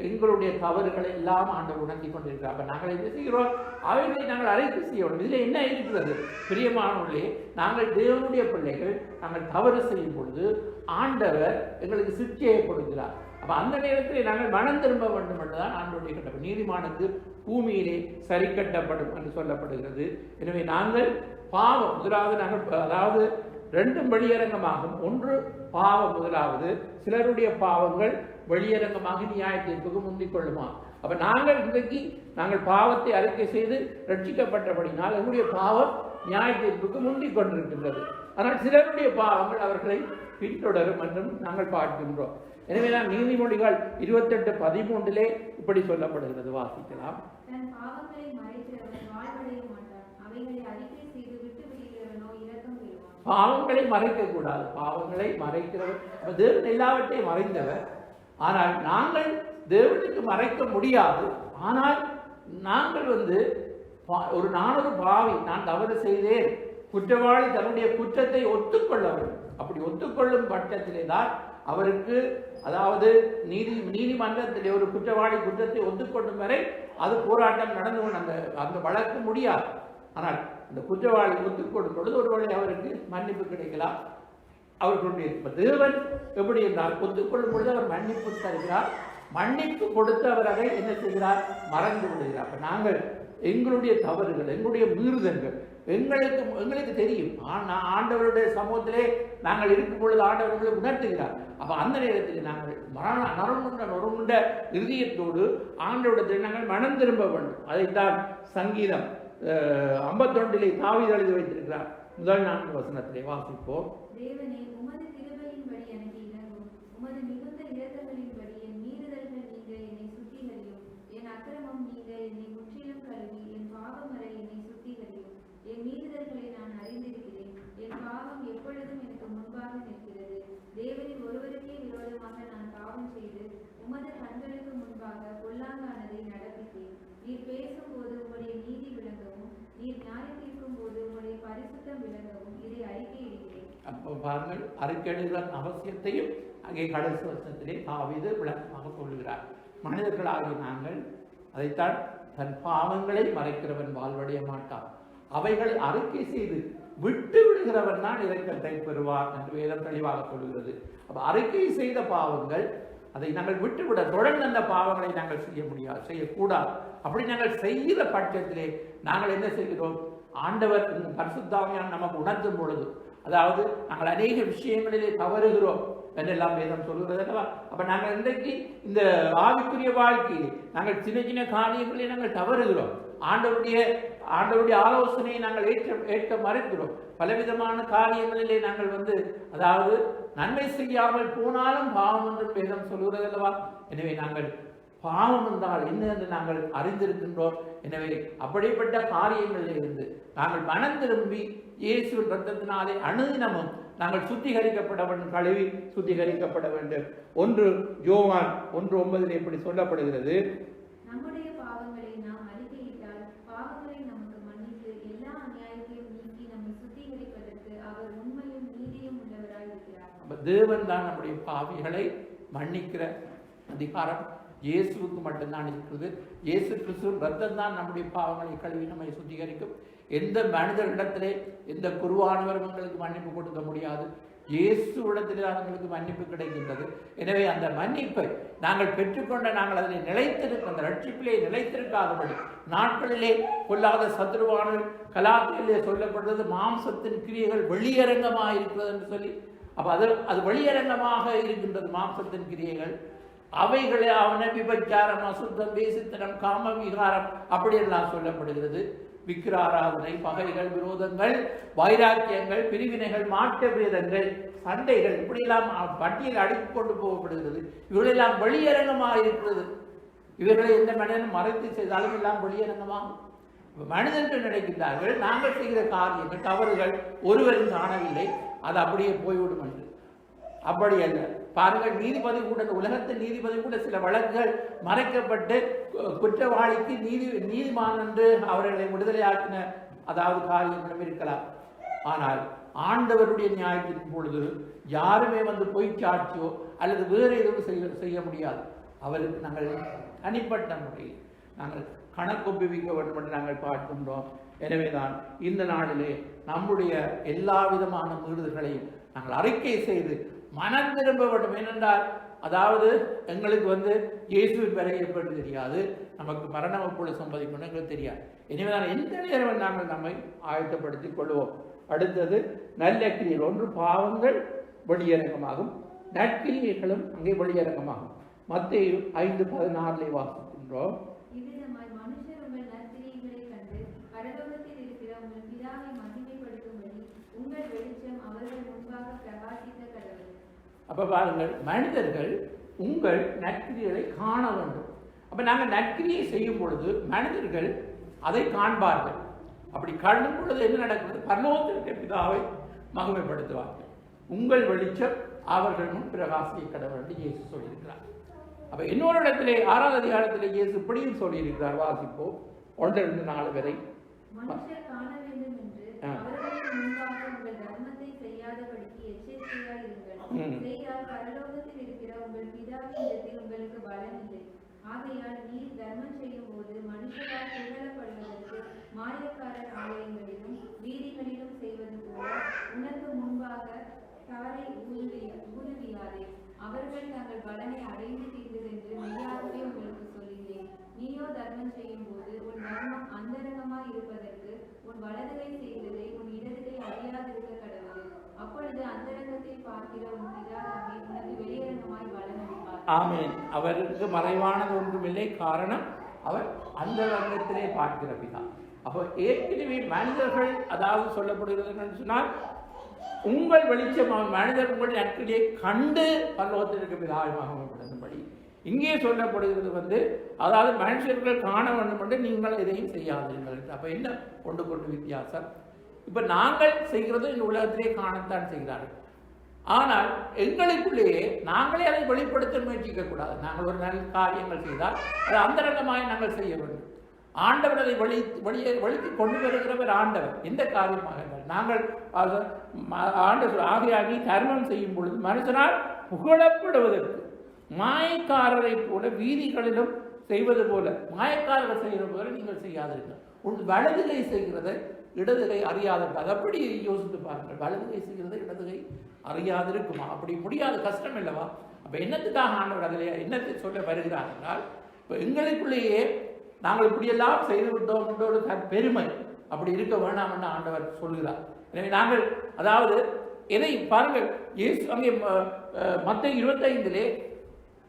எங்களுடைய தவறுகளை எல்லாம் ஆண்டவர் உணர்த்தி கொண்டிருக்கிறார். அப்ப நாங்கள் என்ன செய்கிறோம்? அவைகளை நாங்கள் அறிக்கை செய்யணும். இதில் என்ன இருக்கிறது? பிரியமானவர்களே, நாங்கள் தேவனுடைய பிள்ளைகள். நாங்கள் தவறு செய்யும் பொழுது ஆண்டவர் எங்களுக்கு சிக்ஷையை கொடுக்கிறார். அப்ப அந்த நேரத்தில் நாங்கள் மனம் திரும்ப வேண்டும் என்றுதான் ஆண்டவருடைய கட்டளை. நீதிமானுக்கு பூமியிலே சரி கட்டப்படும் என்று சொல்லப்படுகிறது. எனவே நாங்கள் பாவம் முதலாவது நாங்கள் அதாவது ரெண்டும் வெளியரங்கமாகும். ஒன்று பாவம் முதலாவது, சிலருடைய பாவங்கள் வெளியரங்கமாக நியாய தீர்ப்புக்கு முந்திக் கொள்ளுமா. அப்ப நாங்கள் இன்றைக்கு நாங்கள் பாவத்தை அறிக்கை செய்து ரட்சிக்கப்பட்டபடினால் எங்களுடைய பாவம் நியாய தீர்ப்புக்கு முந்திக் கொண்டிருக்கின்றது. ஆனால் சிலருடைய பாவங்கள் அவர்களை பின்தொடரும் என்றும் நாங்கள் பார்க்கின்றோம். எனவே நான் நீதிமொழிகள் 28:13 இப்படி சொல்லப்படுகிறது, வாசிக்கலாம். பாவங்களை மறைக்க கூடாது. பாவங்களை மறைக்கிறவர் தேவன் எல்லாவற்றையும் மறைந்தவர். ஆனால் நாங்கள் தேவனுக்கு மறைக்க முடியாது. ஆனால் நாங்கள் நான் ஒரு பாவி, நான் தவறு செய்தேன், குற்றவாளி தன்னுடைய குற்றத்தை ஒத்துக்கொள்ள வேண்டும். அப்படி ஒத்துக்கொள்ளும் பட்சத்திலே தான் அவருக்கு, அதாவது நீதிமன்றத்திலே ஒரு குற்றவாளி குற்றத்தை ஒத்துக்கொள்ளும் வரை அது போராட்டம் நடந்து கொண்டு அந்த வழக்கு முடியாது. ஆனால் அந்த குற்றவாளி ஒத்துக்கொள்ளும் பொழுது ஒருவேளை அவருக்கு மன்னிப்பு கிடைக்கலாம். அவர்களுடைய தேவன் எப்படி என்றால் ஒத்துக்கொள்ளும் பொழுது அவர் மன்னிப்பு தருகிறார். மன்னிப்பு கொடுத்து அவர் அதை என்ன செய்கிறார்? மறந்து விடுகிறார். அப்ப நாங்கள் எங்களுடைய தவறுகள், எங்களுடைய மீறுதல்கள் எங்களுக்கு தெரியும். ஆண்டவருடைய சமூகத்திலே நாங்கள் இருக்கும் பொழுது ஆண்டவர்களை உணர்த்துகிறார். அப்ப அந்த நேரத்தில் நாங்கள் நொறுங்குண்ட இதயத்தோடு ஆண்டவரிடத்தில் நாங்கள் மனம் திரும்ப வேண்டும். அதைத்தான் சங்கீதம் 51 தாவீது எழுதி வைத்திருக்கிறார். முதல் 4 வசனத்திலே வாசிப்போம். தேவனே, உமது கிருபையின்படி எனக்கு இறங்கும். உமது மிகுந்த இரக்கங்களின்படி என் மீறுதல்கள் நீங்க என்னை சுத்திகரியும். என் அக்கிரமம் நீங்க என்னை முற்றிலும் கழுவி என் பாவம் வரை என்னை சுத்திகரியும். என் மீறுதல்களை நான் அறிந்திருக்கிறேன். என் பாவம் எப்பொழுதும் எனக்கு முன்பாக நிற்கிறது. தேவனின் ஒருவருக்கே விரோதமாக நான் பாவம் செய்து உமது கண்களுக்கு முன்பாக பொல்லாங்கானதை நடப்பித்தேன். நீர் பேசும்போது உம்முடைய நீதி விளங்கவும், நீர் நியாயம் தீர்க்கும் போது உம்முடைய பரிசுத்தம் விளங்கவும் இதை அறிக்கையிடுகிறேன். அப்போ பாருங்கள், அறிக்கையிடுகிற அவசியத்தையும் அங்கே கடைசி வருஷத்திலே தாவீது விளக்கமாக சொல்லுகிறார். மனிதர்களாகிய நாங்கள் அதைத்தான், தன் பாவங்களை மறைக்கிறவன் வாழ்வடைய மாட்டான், அவைகளை அறிக்கை செய்து விட்டு விடுகிறவன் தான் இரக்கத்தை பெறுவார் என்று வேதம் தெளிவாக சொல்கிறது. அப்ப அறிக்கை செய்த பாவங்கள் அதை நாங்கள் விட்டுவிட, தொடர்ந்து அந்த பாவங்களை நாங்கள் செய்ய முடியாது, செய்யக்கூடாது. அப்படி நாங்கள் செய்கிற பட்சத்திலே நாங்கள் என்ன செய்கிறோம்? ஆண்டவர் பரிசுத்தாவியானவர் நமக்கு உணர்த்தும் பொழுது, அதாவது நாங்கள் அநேக விஷயங்களிலே தவறுகிறோம் என்றெல்லாம் வேதம் சொல்கிறது அல்லவா? அப்ப நாங்கள் இன்றைக்கு இந்த ஆவிக்குரிய வாழ்க்கையிலே நாங்கள் சின்ன சின்ன காரியங்களிலே நாங்கள் தவறுகிறோம். ஆண்டவருடைய ஆலோசனையை நாங்கள் ஏற்க மறுக்கிறோம். பலவிதமான காரியங்களிலே நாங்கள் அதாவது நன்மை செய்யாமல் போனாலும் பாவம் என்று வேதம் சொல்கிறது அல்லவா? எனவே நாங்கள் பாவம் என்றால் என்ன என்று நாங்கள் அறிந்திருக்கின்றோம். எனவே அப்படிப்பட்ட காரியங்களில் இருந்து நாங்கள் மனம் திரும்பி இயேசுவின் இரத்தத்தினாலே அனுதினமும் நாங்கள் சுத்திகரிக்கப்பட வேண்டும், கழுவி சுத்திகரிக்கப்பட வேண்டும். 1 யோவான் 1:9 இப்படி சொல்லப்படுகிறது. நம்முடைய பாவங்களை நாம் அறிக்கையிட்டால் பாவங்களை நமக்கு மன்னித்து எல்லா அநியாயத்தையும் நீக்கி நம்மை சுத்திகரிப்பதற்கு அவர் உண்மையும் நீதியும் உள்ளவராய் இருக்கிறார். தேவன் தான் நம்முடைய பாவிகளை மன்னிக்கிற அதிகாரம் இயேசுவுக்கு மட்டும்தான் இருக்கிறது. இயேசு கிறிஸ்துவின் ரத்தம் தான் நம்முடைய பாவங்களை கழுவி நம்மை சுத்திகரிக்கும். எந்த மனிதரிடத்திலே எந்த குருவானவரும் எங்களுக்கு மன்னிப்பு கொடுக்க முடியாது. இயேசுவிடத்திலே அவங்களுக்கு மன்னிப்பு கிடைக்கின்றது. எனவே அந்த மன்னிப்பை நாங்கள் பெற்றுக்கொண்ட நாங்கள் அதில் நிலைத்திருக்க, அந்த ரட்சிப்பிலே நிலைத்திருக்காதபடி நாட்களிலே கொல்லாத சத்ருவானவர் கலாத்திலே சொல்லப்படுறது மாம்சத்தின் கிரியைகள் வெளியரங்கமாக இருக்கிறது என்று சொல்லி, அப்ப அது வெளியரங்கமாக இருக்கின்றது மாம்சத்தின் கிரியைகள். அவைகளை அவன விபச்சாரம், அசுத்தம், வேசித்தனம், காம விகாரம் அப்படியெல்லாம் சொல்லப்படுகிறது. விக்கிராராதனை, பகைகள், விரோதங்கள், வைராக்கியங்கள், பிரிவினைகள், மாற்ற வேதங்கள், சண்டைகள், இப்படியெல்லாம் பட்டியல் அடுக்கி கொண்டு போகப்படுகிறது. இவைகளெல்லாம் வெளியரங்கமாக இருக்கிறது. இவர்களை எந்த மனிதனும் மறைத்து செய்தாலும் எல்லாம் வெளியரங்கமாகும். மனிதர்கள் நினைக்கின்றார்கள் நாங்கள் செய்கிற காரியங்கள் தவறுகள் ஒருவரும் காணவில்லை, அது அப்படியே போய்விடும் என்று. அப்படி அல்ல. பாருங்கள், நீதிபதி கூட, உலகத்தில் நீதிபதி கூட சில வழக்குகள் மறைக்கப்பட்டு குற்றவாளிக்கு நீதிமான் என்று அவர்களை விடுதலையாக்கின அதாவது காரியங்களும் இருக்கலாம். ஆனால் ஆண்டவருடைய நியாயத்தின் பொழுது யாருமே வந்து பொய் சாட்சியோ அல்லது வேறு எதுவும் செய்ய முடியாது. அவருக்கு நாங்கள் தனிப்பட்ட முறையில் நாங்கள் கணக்கொப்புவிக்க வேண்டும் என்று நாங்கள் பார்க்கின்றோம். எனவேதான் இந்த நாளிலே நம்முடைய எல்லா விதமான மீறுதல்களையும் நாங்கள் அறிக்கை செய்து மனம் திரும்ப வேண்டும். ஏனென்றால் அதாவது எங்களுக்கு வந்து இயேசுவின் வரை ஏற்பட்டு தெரியாது, நமக்கு மரணம் எப்பொழுது சம்பதிக்கணும் எங்களுக்கு தெரியாது. எனவேதான் எந்த நேரம் நாங்கள் நம்மை ஆயத்தப்படுத்திக் கொள்வோம். அடுத்தது நல்ல கிரியைகள். ஒன்று பாவங்கள் வெளியரங்கமாகும், நற்கிரியைகளும் அங்கே வெளியரங்கமாகும். மத்தேயு 5:16 வாசிக்கின்றோம். அப்ப பாருங்கள், மனிதர்கள் உங்கள் நற்கிரியை காண வேண்டும். அப்ப நாங்கள் நற்கிரியை செய்யும் பொழுது மனிதர்கள் அதை காண்பார்கள். அப்படி காணும் பொழுது என்ன நடக்கிறது? பரலோகத்திற்கு பிதாவை மகிமைப்படுத்துவார்கள். உங்கள் வெளிச்சம் அவர்கள் முன் பிரகாசிக்க கடவுள் என்று இயேசு சொல்லியிருக்கிறார். அப்ப இன்னொரு இடத்திலே 6வது அதிகாரத்திலே இயேசு இப்படியும் சொல்லியிருக்கிறார். வாசிப்போம் 1-4 வரை. ஆகையால் நீர் தர்மம் செய்யும் போது மனுஷரால் புகழப்படுவதற்கு மாயக்காரர் ஆலயங்களிலும் வீதிகளிலும் செய்வது போல உனக்கு முன்பாக தவறை ஊதுவியாதே. அவர்கள் தங்கள் பலனை அடைந்து தீர்ந்ததென்று மெய்யாகவே உங்களுக்கு சொல்லுகிறேன். நீயோ தர்மம் செய்யும் போது உன் தர்மம் அந்தரங்கமாய் இருப்பதற்கு உன் வலதுகை செய்ததை உன் இடதுகை அறியாதிருக்க கடவுள். அப்பொழுது அந்தரங்கத்தில் பார்க்கிற உன் பிதா தம்மை உனக்கு வெளியரங்கமாய் பலனளிப்பார். ஆமென். அவருக்கு மறைவானது ஒன்றுமில்லை. காரணம், அவர் அந்த ரங்கத்திலே பார்க்கிற பிதா. அப்போ ஏற்கனவே மனிதர்கள் அதாவது சொல்லப்படுகிறது என்று சொன்னால், உங்கள் வெளிச்சம் மனிதர் உங்கள் நற்கிரியை கண்டு பரலோகத்திற்கு பிதாவை மகிமைப்படுத்தும்படி இங்கே சொல்லப்படுகிறது வந்து, அதாவது மனுஷர்கள் காண வேண்டும் என்று நீங்கள் எதையும் செய்யாதீர்கள். அப்ப என்ன கொண்டு வித்தியாசம்? இப்ப நாங்கள் செய்கிறது இந்த உலகத்திலே காணத்தான் செய்கிறார்கள். ஆனால் எங்களுக்குள்ளேயே நாங்களே அதை வெளிப்படுத்த முயற்சிக்க கூடாது. நாங்கள் ஒரு நல்ல காரியங்கள் செய்தால் அது அந்தரங்கமாய் நாங்கள் செய்ய வேண்டும். ஆண்டவர் அதை வெளிக்கு கொண்டு வருகிறவர் ஆண்டவர். எந்த காரியமாக இருந்தால் நாங்கள் ஆண்டவர் ஆகியாகி தர்மம் செய்யும் பொழுது மனுஷனால் புகழப்படுவதற்கு மாயக்காரரை போல வீதிகளிலும் செய்வது போல, மாயக்காரர்கள் செய்கிற போல நீங்கள் செய்யாதீர்கள். உங்கள் வலதுகை செய்கிறதை இடதுகை அறியாதிருக்கும். அது அப்படி யோசித்து பாருங்கள். வலதுகை செய்கிறதை இடதுகை அறியாதிருக்குமா? அப்படி முடியாத கஷ்டம் இல்லவா? அப்ப என்னத்துக்காக ஆண்டவர் அதிலே என்னத்தை சொல்ல வருகிறார் என்றால், இப்போ எங்களுக்குள்ளேயே நாங்கள் இப்படியெல்லாம் செய்து விட்டோம் என்ற ஒரு பெருமை அப்படி இருக்க வேண்டாம் என்று ஆண்டவர் சொல்கிறார். எனவே நாங்கள் அதாவது எதை பாருங்கள், இயேசு அங்கே மத்தேயு 25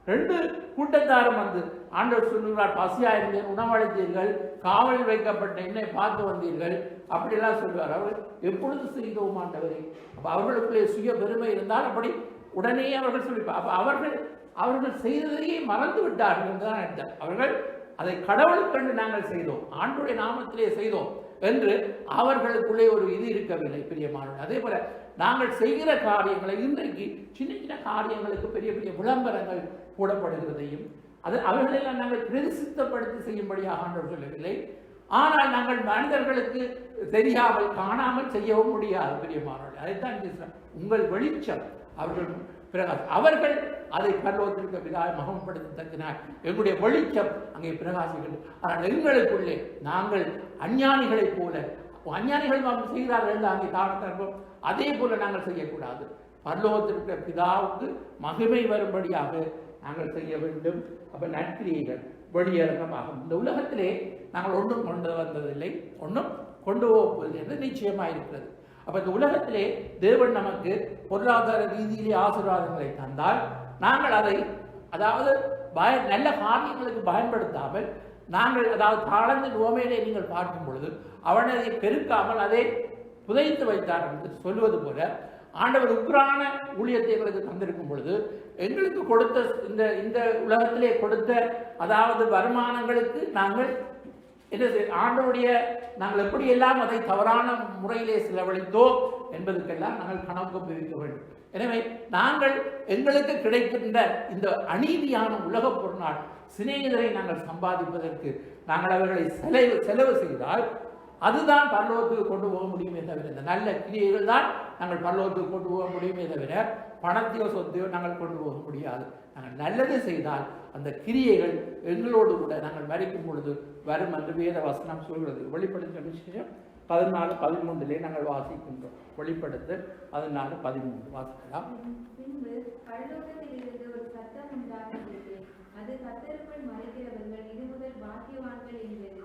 2 கூட்டத்தாரும் வந்து ஆண்டவர் சொல்லுகிறார், பசியாயிருந்தேன், உணவளித்தீர்கள், காவலில் வைக்கப்பட்ட என்னை பார்த்து வந்தீர்கள், அப்படியெல்லாம் சொல்லுவார். அவர் எப்பொழுது செய்தோம் ஆண்டவரே? அப்போ அவர்களுக்குள்ளே சுய பெருமை இருந்தால் அப்படி உடனே அவர்கள் சொல்லிப்பார். அப்போ அவர்கள் செய்ததையே மறந்து விட்டார்கள் என்றுதான் அர்த்தம். அவர்கள் அதை கடவுளுக்கண்டு நாங்கள் செய்தோம், ஆண்டுடைய நாமத்திலே செய்தோம் என்று அவர்களுக்குள்ளே ஒரு இது இருக்கவில்லை. பிரியமானவர்கள், அதே போல நாங்கள் செய்கிற காரியங்களை இன்றைக்கு சின்ன சின்ன காரியங்களுக்கு பெரிய பெரிய விளம்பரங்கள் போடப்படுகிறதையும் அது அவர்களெல்லாம் நாங்கள் பிரதிசித்தப்படுத்தி செய்யும்படியாக ஆண்டவர் சொல்லவில்லை. ஆனால் நாங்கள் மனிதர்களுக்கு தெரியாமல் காணாமல் செய்யவும் முடியாது. பிரியமானவர்கள், அதைத்தான் உங்கள் வெளிச்சம் அவர்கள் அதை பரலோகத்திற்கு பிதாவை மகிமைப்படுத்தத்தக்கினார். எங்களுடைய வெளிச்சம் அங்கே பிரகாசிக்கிறது. ஆனால் எங்களுக்குள்ளே நாங்கள் அஞ்ஞானிகளைப் போல, அஞ்ஞானிகள் செய்கிறார்கள் என்று அங்கே தாழ்த்தோம், அதே போல நாங்கள் செய்யக்கூடாது. பரலோகத்திற்கு பிதாவுக்கு மகிமை வரும்படியாக நாங்கள் செய்ய வேண்டும். அப்ப நற்கிரியைகள் வெளியரங்கமாகும். இந்த உலகத்திலே நாங்கள் ஒன்றும் கொண்டு வந்ததில்லை, ஒன்றும் கொண்டு போவது என்று நிச்சயமாயிருக்கிறது. அப்ப இந்த உலகத்திலே தேவன் நமக்கு பொருளாதார ரீதியிலே ஆசீர்வாதங்களை தந்தால் நாங்கள் அதை அதாவது நல்ல காரியங்களுக்கு பயன்படுத்தாமல் நாங்கள் அதாவது தாழ்ந்த ரோமையிலே நீங்கள் பார்க்கும் பொழுது அவனை அதை பெருக்காமல் அதை புதைத்து வைத்தார் என்று சொல்வது போல ஆண்டவர் உக்ரான ஊழியத்தை எங்களுக்கு தந்திருக்கும் பொழுது எங்களுக்கு கொடுத்த இந்த உலகத்திலே கொடுத்த அதாவது வருமானங்களுக்கு நாங்கள் என்னது ஆண்டவருடைய நாங்கள் எப்படியெல்லாம் அதை தவறான முறையிலே செலவழித்தோம் என்பதற்கெல்லாம் நாங்கள் கணக்கு பிரிக்க வேண்டும். எனவே நாங்கள் எங்களுக்கு கிடைக்கின்ற இந்த அநீதியான உலகப் பொருளால் சிநேகிதரை நாங்கள் சம்பாதிப்பதற்கு நாங்கள் அவர்களை செலவு செய்தால் அதுதான் பரலோகத்துக்கு கொண்டு போக முடியுமே தவிர, இந்த நல்ல கிரியைகள் தான் நாங்கள் பரலோகத்துக்கு கொண்டு போக முடியுமே தவிர பணத்தையோ சொத்தையோ நாங்கள் கொண்டு போக முடியாது. நாங்கள் நல்லது செய்தால் அந்த கிரியைகள் எங்களோடு கூட நாங்கள் மரிக்கும் பொழுது வரும் என்று வேத வசனம் சொல்கிறது. வெளிப்படுத்த விஷயம் 14:13 நாங்கள் வாசிக்கின்றோம். வெளிப்படுத்த 14:13 வாசிக்கலாம். பின்பு பரலோகத்திலிருந்து ஒரு சத்தம் உண்டாகியது. அது கர்த்தருக்குள் மறைக்கிறவர்கள் இது முதல் பாக்கியவான்கள் என்கிறது.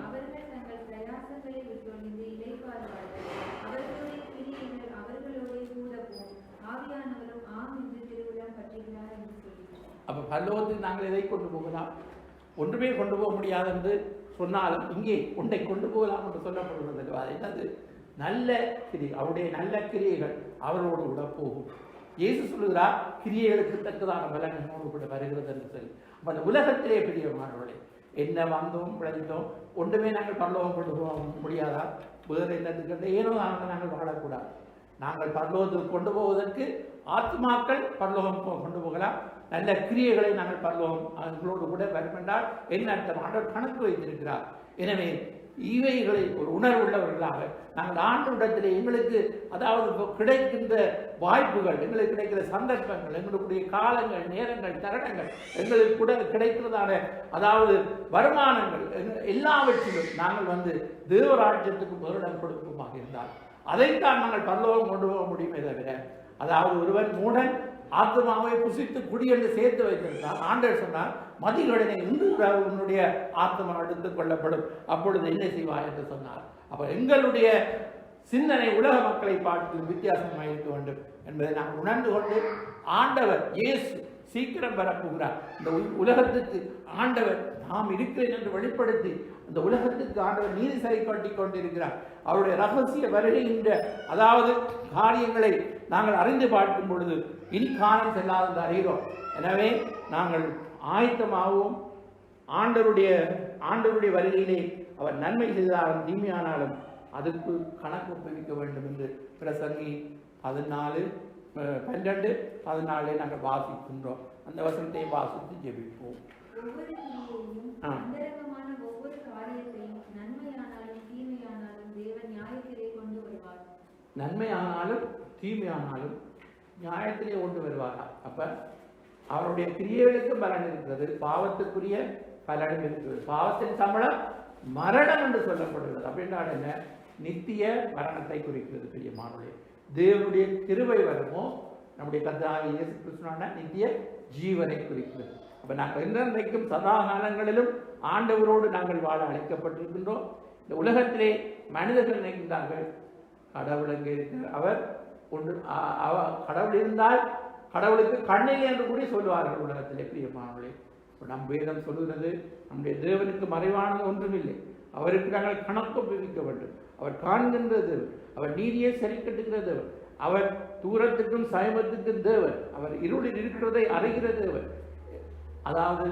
அவர்கள் தங்கள் பிரயாசங்களை விட்டொழிந்து இளைப்பாறுவார்கள். அவர்களுடைய கிரியைகள் அவர்களோடு கூட போம். ஆவியானவரும் ஆம் என்று திருவுளம் பற்றுகிறார் என்று சொல்கிறார். அப்ப பரலோகத்தில் நாங்கள் எதை கொண்டு போகலாம்? ஒன்றுமே கொண்டு போக முடியாது என்று சொன்னாலும் இங்கே ஒன்றை கொண்டு போகலாம் என்று சொல்லப்படுவது. அது என்னது? நல்ல கிரி, அவருடைய நல்ல கிரியைகள் அவரோடு கூட போகும். இயேசு சொல்லுகிறார், கிரியைகளுக்கு தக்கதான பலன் என்னோடு கூட வருகிறது என்று சொல்லி. அப்ப அந்த உலகத்திலே பிரியமானவர்களே, என்ன வந்தோம் விளைந்தோம் ஒன்றுமே நாங்கள் பரலோகம் கொண்டு போக முடியாதா? வேறு என்னத்துக்கு ஏனோ நாங்கள் வாழக்கூடாது. நாங்கள் பரலோகத்துக்கு கொண்டு போவதற்கு ஆத்மாக்கள் பரலோகம் கொண்டு போகலாம். நல்ல கிரியைகளை நாங்கள் பரலோகம் அவர்களோடு கூட வருமென்றால் என்ன அர்த்தம்? ஆண்டவர் கணக்கு வைத்திருக்கிறார். எனவே இவைகளை ஒரு உணர்வுள்ளவர்களாக நாங்கள் ஆண்டவரிடத்திலே எங்களுக்கு அதாவது கிடைக்கின்ற வாய்ப்புகள், எங்களுக்கு கிடைக்கிற சந்தர்ப்பங்கள், எங்களுடைய காலங்கள், நேரங்கள், தருணங்கள், எங்களுக்கு கூட கிடைக்கிறதான அதாவது வருமானங்கள் எல்லாவற்றிலும் நாங்கள் தேவராஜ்யத்துக்கு முதலிடம் கொடுப்போமாக இருந்தால் அதைத்தான் நாங்கள் பரலோகம் கொண்டு போக முடியுமே தவிர, அதாவது ஒருவன் மூடன் ஆத்மாவை புசித்து குடி என்று சேர்த்து வைத்திருந்தார். ஆண்டவர் சொன்னார், மதிகடனை இன்று உன்னுடைய ஆத்மா எடுத்துக் கொள்ளப்படும், அப்பொழுது என்ன செய்வாய் என்று சொன்னார். அப்ப எங்களுடைய சிந்தனை உலக மக்களை பார்த்து வித்தியாசமாக இருக்க வேண்டும் என்பதை நாம் உணர்ந்து கொண்டு ஆண்டவர் இயேசு சீக்கிரம் வரப்போகிறார். இந்த உலகத்துக்கு ஆண்டவர் நாம் இருக்கிறேன் என்று வெளிப்படுத்தி அந்த உலகத்துக்கு ஆண்டவர் நீதி சரி காட்டி கொண்டிருக்கிறார். அவருடைய ரகசிய வருகின்ற அதாவது காரியங்களை நாங்கள் அறிந்து பார்க்கும் பொழுது இனி காலம் செல்லாத அறிகிறோம். எனவே நாங்கள் ஆயத்தமாகவும் ஆண்டவருடைய வருகையிலே அவர் நன்மை செய்தாலும் தீமையானாலும் அதுக்கு கணக்கு ஒப்புவிக்க வேண்டும் என்று பிரசங்கி 14:12-14 நாங்கள் வாசிக்கின்றோம். அந்த வசனத்தை வாசித்து ஜெபிப்போம். ஒவ்வொரு காரியத்தையும் நன்மையானாலும் தீமையானாலும் தேவன் நியாயத்திலே கொண்டு வருவார். நன்மையானாலும் தீமையானாலும் நியாயத்திலே கொண்டு வருவாரா? அப்ப அவருடைய கிரியைகளுக்கு பலன் இருக்கிறது, பாவத்துக்குரிய பலனும் இருக்கிறது. பாவத்தின் சம்பளம் மரணம் என்று சொல்லப்படுகிறது. அப்படின்னா என்ன? நித்திய மரணத்தை குறிக்கிறது. பிரியமானவர்களே, தேவனுடைய கிருபை வருமோ நம்முடைய கர்த்தராகிய இயேசு கிறிஸ்துவான நித்திய ஜீவனை குறிக்கிறது. அப்ப நாங்கள் என்றைக்கும் சதா காலங்களிலும் ஆண்டவரோடு நாங்கள் வாழ அழைக்கப்பட்டிருக்கின்றோம். இந்த உலகத்திலே மனிதர்கள் நினைக்கின்றார்கள் கடவுள் எங்கே இருக்கிறார், அவர் ஒன்று கடவுள் இருந்தால் கடவுளுக்கு கண்ணில் என்று கூட சொல்லுவார்கள் உலகத்திலே. பிரியமானவர்களே, நம் வேதம் சொல்லுகிறது நம்முடைய தேவனுக்கு மறைவானது ஒன்றுமில்லை, அவருக்கு நாங்கள் கணக்கு ஒப்புவிக்க வேண்டும். அவர் காண்கின்ற தேவன், அவர் நீதியை சரி கட்டுகிற தேவன், அவர் தூரத்துக்கும் சமீபத்துக்கும் தேவன், அவர் இருளில் இருக்கிறதை அறிகிற தேவன். அதாவது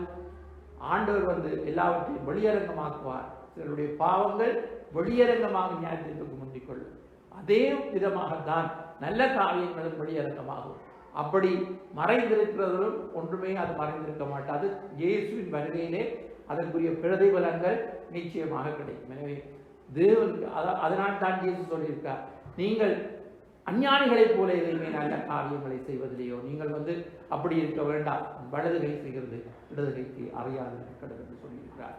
ஆண்டவர் எல்லாவற்றையும் வெளியரங்கமாக்குவார். சிலருடைய பாவங்கள் வெளியரங்கமாக நியாயத்திற்கு முந்திக் கொள்ளும். அதே விதமாகத்தான் நல்ல காரியங்களும் வெளியரங்கமாகும். அப்படி மறைந்திருக்கிறதும் ஒன்றுமே அது மறைந்திருக்க மாட்டாது. இயேசுவின் வருகையிலே அதற்குரிய பிரதிபலங்கள் நிச்சயமாக கிடைக்கும். எனவே தேவனுக்கு அதனால் தான் இயேசு சொல்லியிருக்கார், நீங்கள் அஞ்ஞானிகளைப் போல எதையுமே நல்ல காரியங்களை செய்வதிலேயோ நீங்கள் அப்படி இருக்க வேண்டாம், வலதுகை செய்கிறது இடதுகைக்கு அறியாது இருக்கிறது என்று சொல்லியிருக்கிறார்.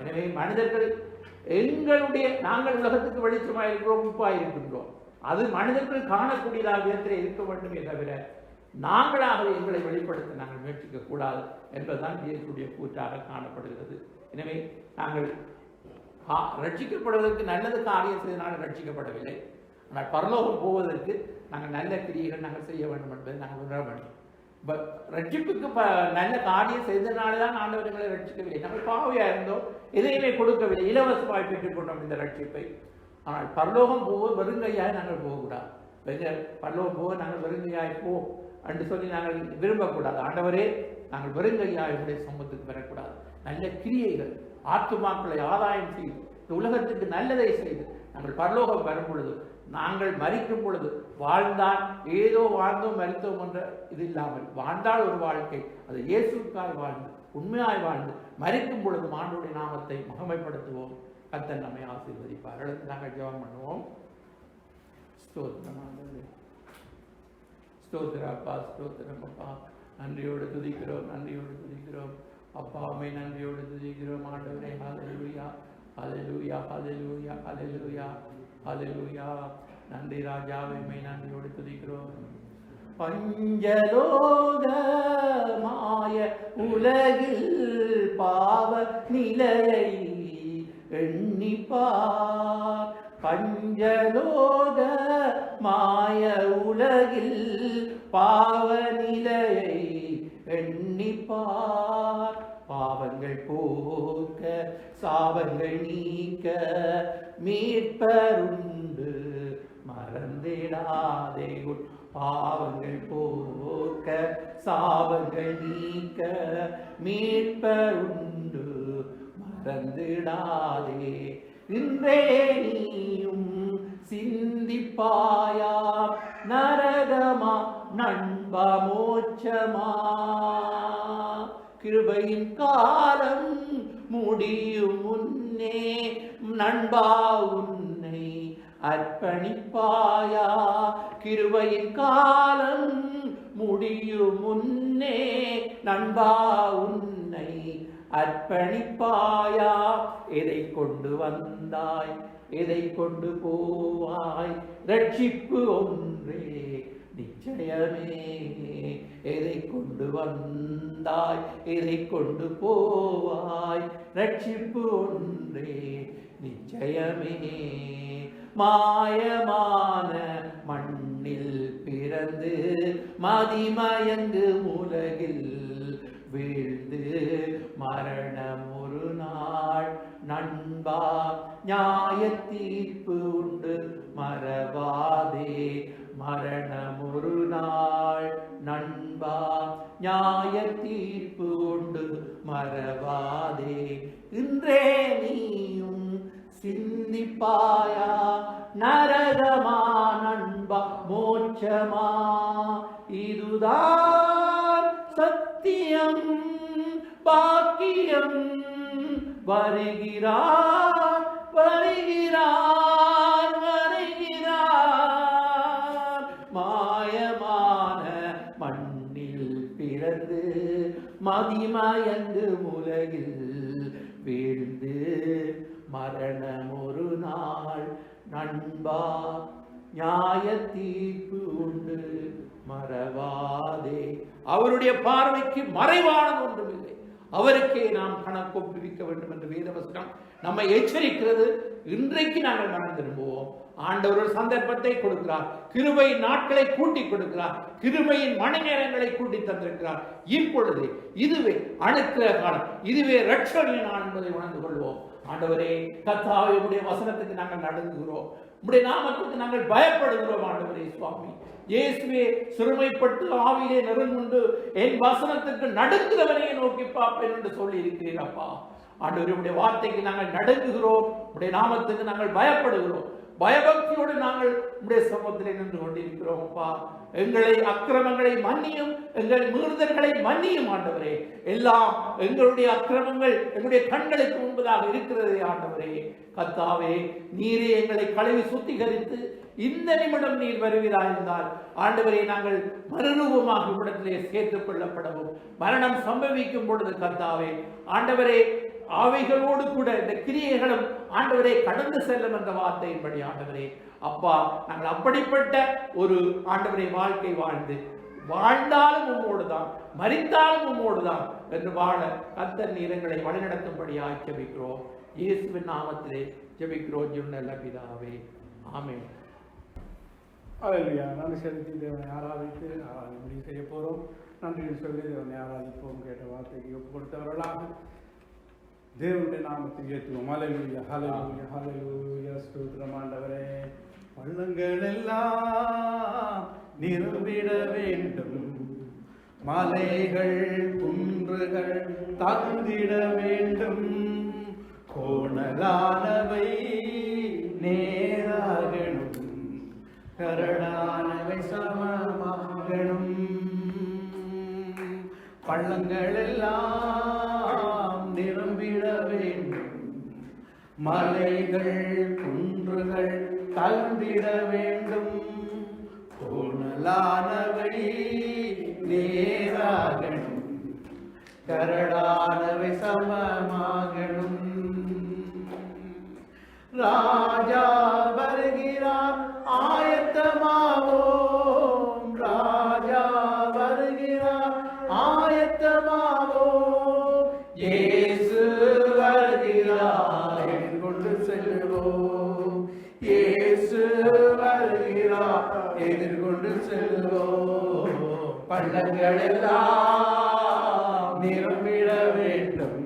எனவே மனிதர்கள் நாங்கள் உலகத்துக்கு வெளிச்சமாக இருக்கிறோம், உப்பாக இருக்கின்றோம். அது மனிதர்கள் காணக்கூடியதாக விதத்திலே இருக்க வேண்டுமே தவிர நாங்களாக எங்களை வெளிப்படுத்த நாங்கள் முயற்சிக்க கூடாது என்பதுதான் இயேசுடைய கூற்றாக காணப்படுகிறது. எனவே நாங்கள் ரட்சிக்கப்படுவதற்கு நல்லது காரியம் செய்தனால் ரட்சிக்கப்படவில்லை. ஆனால் பரலோகம் போவதற்கு நாங்கள் நல்ல கிரியைகள் நாங்கள் செய்ய வேண்டும் என்பதை நாங்கள் உணர வேண்டும். ரட்சிப்புக்கு நல்ல காரியம் செய்தனாலே தான் ஆண்டவர்களை ரட்சிக்கவில்லை. நாங்கள் பாவையாக இருந்தோம், எதையுமே கொடுக்கவில்லை, இலவசமாய் பெற்றுக் கொண்டோம் இந்த ரட்சிப்பை. ஆனால் பரலோகம் போக வெறுங்கையாய் நாங்கள் போகக்கூடாது. பரலோகம் போக நாங்கள் வெறுங்கையாய் என்று சொல்லி நாங்கள் விரும்பக்கூடாது. ஆண்டவரே, நாங்கள் வெறுங்கையாய் உடைய சமூகத்துக்கு வரக்கூடாது. நல்ல கிரியைகள், ஆத்துமாக்களை ஆதாயம் செய்து இந்த உலகத்துக்கு நல்லதை செய்து நாங்கள் பரலோகம் வரும் பொழுது, நாங்கள் மரிக்கும் பொழுது வாழ்ந்தால் ஏதோ வாழ்ந்தோம் மரித்தோம் என்ற இது இல்லாமல் வாழ்ந்தால் ஒரு வாழ்க்கை, அது இயேசுக்காய் வாழ்ந்து உண்மையாய் வாழ்ந்து மரிக்கும் பொழுது ஆண்டவருடைய நாமத்தை மகிமைப்படுத்துவோம். கர்த்தர் நம்மை ஆசீர்வதிப்பார். அடுத்து நாங்கள் ஜெபம் பண்ணுவோம். ஸ்தோத்திரம் ஆண்டவரே, ஸ்தோத்திரம் அப்பா, ஸ்தோத்திரம் அப்பா. நன்றியோடு துதிக்கிறோம், நன்றியோடு துதிக்கிறோம் அப்பா. அம்மை நன்றியோடு துதிக்கிறோம் ஆண்டவரே. ஹல்லேலூயா, ஹல்லேலூயா, ஹல்லேலூயா, ஹல்லேலூயா, ஹல்லேலூயா. நன்றி ராஜாவே, அம்மை நன்றியோடு துதிக்கிறோம். பஞ்சலோக மாய உலகில் பாவ நிலையை எண்ணிப்பார். பஞ்சலோக மாய உலகில் பாவ நிலையை எண்ணிப்பார். பாவங்கள் போக்க சாபங்கள் நீக்க மீட்பருண்டு மறந்திடாதே. பாவங்கள் போக்க சாபங்கள் நீக்க மீட்பருண்டு மறந்திடாதே. இன்றே நீயும் சிந்திப்பாயா, நரகமா நண்பா மோட்சமா. கிருபையின் காலம் முடியும் முன்னே நண்பா உன்னை அர்ப்பணிப்பாயா. கிருபையின் காலம் முடியும் முன்னே நண்பா உன்னை அர்ப்பணிப்பாயா. எதை கொண்டு வந்தாய், எதை கொண்டு போவாய், ரட்சிப்பு ஒன்றே நிச்சயமே. எதை கொண்டு வந்தாய், எதை கொண்டு போவாய், ரட்சிப்பு ஒன்றே நிச்சயமே. மாயமான மண்ணில் பிறந்து மதிமயங்கு உலகில் வீழ்ந்து மரணம் ஒரு நாள் நண்பா நியாய தீர்ப்பு உண்டு மறவாதே. மரணம் ஒரு நாள் நண்பா நியாய தீர்ப்பு உண்டு மறவாதே. இன்றே நீயும் சிந்திப்பாயா, நரகமா நண்பா மோட்சமா. இதுதான் சத்தியம் பாக்கியம். வருகிறார் வருகிறார் வருகிறார். மாயமான மண்ணில் பிறந்து மதிமயங்கு உலகில் வீழ்ந்து மரணம் ஒரு நாள் நண்பா நியாய தீர்ப்பு உண்டு மறவாதே. அவருடைய பார்வைக்கு மறைவானது ஒன்றுமில்லை. அவருக்கே நாம் கணக்கொப்புவிக்க வேண்டும் என்று வேதவசனம் நம்மை எச்சரிக்கிறது. இன்றைக்கு நாங்கள் மனம் திரும்புவோம். ஆண்டவர் ஒரு சந்தர்ப்பத்தை கொடுக்கிறார். கிருபையின் நாட்களை கூட்டி கொடுக்கிறார். கிருபையின் மணி நேரங்களை கூட்டி தந்திருக்கிறார். இப்பொழுது இதுவே அனுக்கிரக காலம், இதுவே ரட்சணிய நாள் என்பதை உணர்ந்து கொள்வோம். ஆண்டவரே, கர்த்தாவே, உம்முடைய வசனத்துக்கு நாங்கள் நடுங்குகிறோம், உம்முடைய நாமத்துக்கு நாங்கள் பயப்படுகிறோம். ஆண்டவரே சுவாமி இயேசுவே, சிறுமைப்பட்டு ஆவியிலே நெருங்குண்டு என் வசனத்துக்கு நடுங்குகிறவனையே நோக்கி பார்ப்பேன் என்று சொல்லி இருக்கிறீர் அப்பா. ஆண்டவரே, உம்முடைய வார்த்தைக்கு நாங்கள் நடுங்குகிறோம், உம்முடைய நாமத்துக்கு நாங்கள் பயப்படுகிறோம். பயபக்தியோடு நாங்கள் உம்முடைய சமூகத்திலே நின்று கொண்டிருக்கிறோம் அப்பா. எங்களை அக்கிரமங்களை மன்னியும், எங்கள் மீறுதல்களை மன்னியும் ஆண்டவரே. எல்லாம் எங்களுடைய அக்கிரமங்கள் எங்களுடைய கண்களுக்கு முன்பதாக இருக்கிறதே ஆண்டவரே. கர்த்தாவே, நீரே எங்களை கழுவி சுத்திகரித்து இந்த நிமிடம் நீர் வருவதாக இருந்தால் ஆண்டவரே, நாங்கள் மறுரூபமாக இவ்விடத்திலே சேர்த்துக் கொள்ளப்படவும் மரணம் சம்பவிக்கும் பொழுது கர்த்தாவே ஆண்டவரே, அவைகளோடு கூட இந்த கிரியைகளும் ஆண்டவரே கடந்து செல்லும் என்ற வார்த்தையின்படி ஆண்டவரே அப்பா, நாங்கள் அப்படிப்பட்ட ஒரு ஆண்டவரை வாழ்க்கை வாழ்ந்தாலும் உம்மோடு தான், மரித்தாலும் உம்மோடு தான் என்று வாழ கர்த்தர் நீரங்களை வழிநடத்தும்படி ஜெபிக்கிறோம். இயேசுவின் நாமத்திலே ஜெபிக்கிறோம் நல்ல பிதாவே, ஆமென். அல்லேலூயா. நன்றி செலுத்தி தேவனை ஆராதித்து ஆராதனை செய்ய போகிறோம். நன்றின்னு சொல்லி தேவனை ஆராதிப்போம். கேட்ட வார்த்தைக்கு ஒப்பு கொடுத்தவர்களாக தேவனுடைய நாமத்தை ஏற்றுவோம். அல்லேலூயா, அல்லேலூயா, அல்லேலூயா. ஸ்தோத்திரம் ஆண்டவரே. பள்ளங்கள் எல்லாம் நிரம்பிட வேண்டும், மலைகள் குன்றுகள் தகுந்திட வேண்டும், கோணலானவை நேராகணும், கரடானவை சமமாகணும், பள்ளங்கள் எல்லாம் நிரம்பிட வேண்டும், மலைகள் குன்றுகள் தகுந்திட வேண்டும், கோணலானவை நேராகணும், கரடானவை சமமாகணும். ராஜா வருகிறார் ஆயத்தமாவோம், ராஜா வருகிறார் ஆயத்தமாவோம், இயேசு வருகிறார் எதிர்கொண்டு செல்வோம், இயேசு வருகிறார் எதிர்கொண்டு செல்வோம், பள்ளங்கள் எல்லாம் நிரம்பிட வேண்டும்,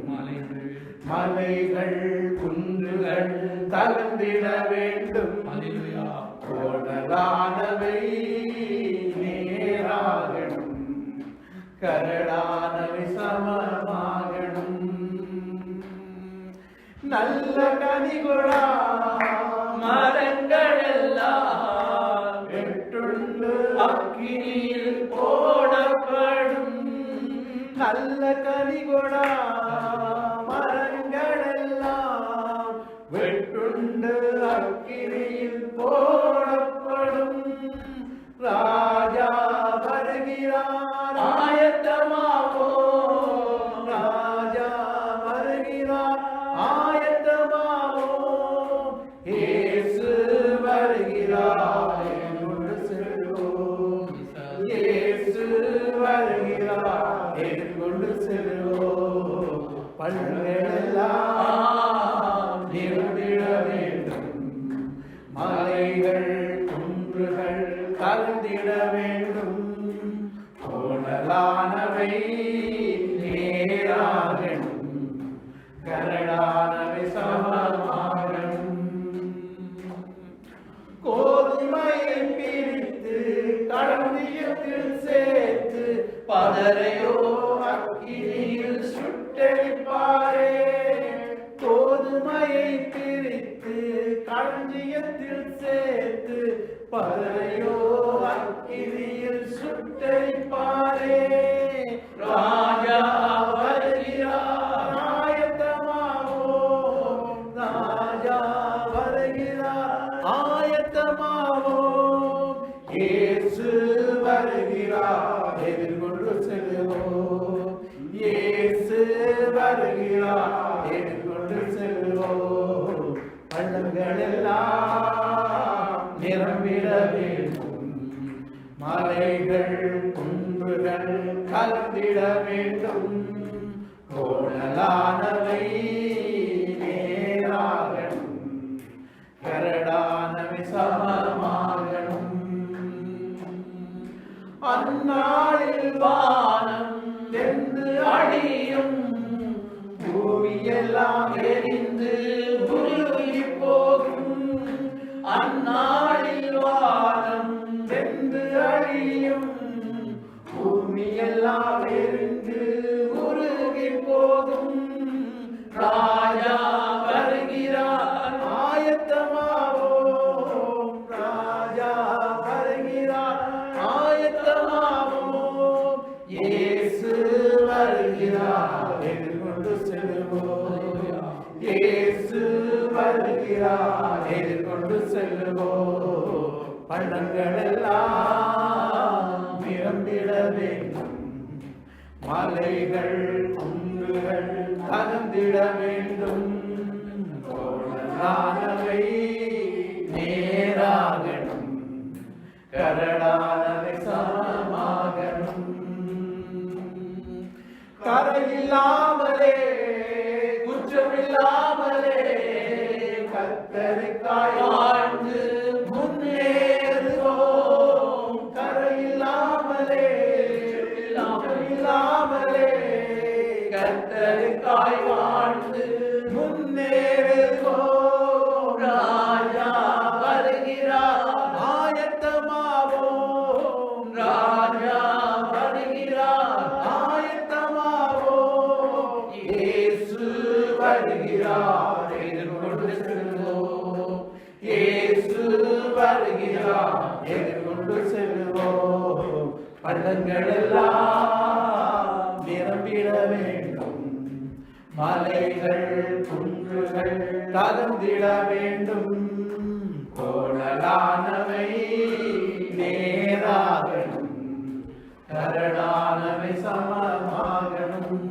மலைகள் குன்றுகள் தகுந்திட வேண்டும், கோணலானவை நேராகணும், கரடானவை சமமாகணும். நல்ல கனிகொடா மரங்கள் எல்லாம் வெட்டுண்டு அக்கினியில் போடப்படும், நல்ல கனிகொடா மரங்கள் எல்லாம் வெட்டுண்டு அக்கினியில் போடப்படும், ராஜா வருகிறார் ஆயத்தமாவோம், ராஜா வருகிறார் ஆயத்தமாவோம், இயேசு வருகிறார் எதிர்கொண்டு செல்வோம், இயேசு வருகிறார் எதிர்கொண்டு செல்வோம், பள்ளங்கள் எல்லாம் நிரம்பிட வேண்டும், மலைகள் குன்றுகள் தகுந்திட வேண்டும், கோணலானவை நேராகணும், கரடானவை சமமாகணும். கோதுமையை பிரித்து களஞ்சியத்தில் சேர்த்து பதரையோ அக்கினியில் சுட்டெரிப்பாரே, கோதுமையை பிரித்து களஞ்சியத்தில் சேர்த்து பதரையோ அக்கினியில் சுட்டெரிப்பாரே, ராஜா வருகிறார் ஆயத்தமாவோம், ராஜா வருகிறார் ஆயத்தமாவோம், இயேசு வருகிறார் எதிர்கொண்டு செல்வோம், இயேசு வருகிறார் எதிர்கொண்டு செல்வோம், பள்ளங்கள் எல்லாம் நிரம்பிட வேண்டும், மலைகள் குன்றுகள் கலந்திட வேண்டும், கோணலானவை நேராகணும், கரடானவை சமமாகணும். அந்நாளில் வானம் வெந்து அடியும், பூமியெல்லாம் எரிந்து உருகி போகும், அந்நாளில் வானம் வெந்து அழியும், பூமியெல்லாம் எரிந்து உருகி போகும், ராஜா வருகிறார் ஆயத்தமாவோம், ராஜா வருகிறார் ஆயத்தமாவோம், இயேசு வருகிறார் எதிர்கொண்டு செல்வோம், இயேசு வருகிறார் எதிர்கொண்டு செல்வோம், பள்ளங்கள் எல்லாம் நிரம்பிட வேண்டும், மலைகள் குன்றுகள் தகுந்திட வேண்டும், கோணலானவை நேராகணும், கரடானவை சமமாகணும். கரையில்லாமலே குற்றமில்லாமலே கர்த்தருக்காய் வாழ்ந்து முன்னேறுவோம், கரையில்லாமலே குற்றமில்லாமலே கர்த்தருக்காய் வாழ்ந்து முன்னேறுவோம், ராஜா வருகிறார் ஆயத்தமாவோம், ராஜா வருகிறார் வருகிறார், எதிர்கொண்டு செல்வோம். இயேசு வருகிறார், எதிர்கொண்டு செல்வோம். பள்ளங்கள் எல்லாம் நிரம்பிட வேண்டும், மலைகள் குன்றுகள் தகர்ந்திட வேண்டும். கோணலானவை நேராகணும், கரடானவை சமமாகணும்,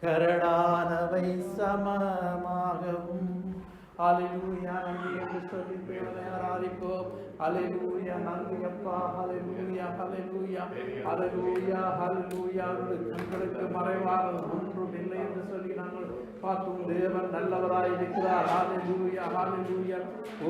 கரடானவை சமமாகவும். ஹல்லேலூயா, நன்றி என்று சொல்லி தேவனை ஆராதிப்போம். ஹல்லேலூயா, நன்றி அப்பா. ஹல்லேலூயா, ஹல்லேலூயா, ஹல்லேலூயா, ஹல்லேலூயா. உங்களுக்கு மறைவாக ஒன்றும் இல்லை என்று சொல்லி நாங்கள் பார்த்தோம். தேவன் நல்லவராய் இருக்கிறார். ஹல்லேலூயா, ஹல்லேலூயா.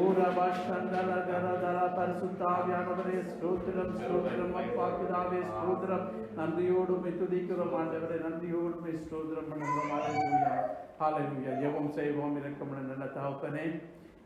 ஓரபா சந்தல கரதர பரிசுத்த ஆவியானவரே ஸ்தோத்திரம், ஸ்தோத்திரம் அப்பா பிதாவே ஸ்தோத்திரம். நன்றியோடு துதிக்கிறோம் ஆண்டவரே, நன்றியோடு ஸ்தோத்திரம் பண்ணுகிறோம். ஹல்லேலூயா, ஹல்லேலூயா. ஜெபம் செய்வோம். இரக்கமுள்ள நல்ல தகப்பனே,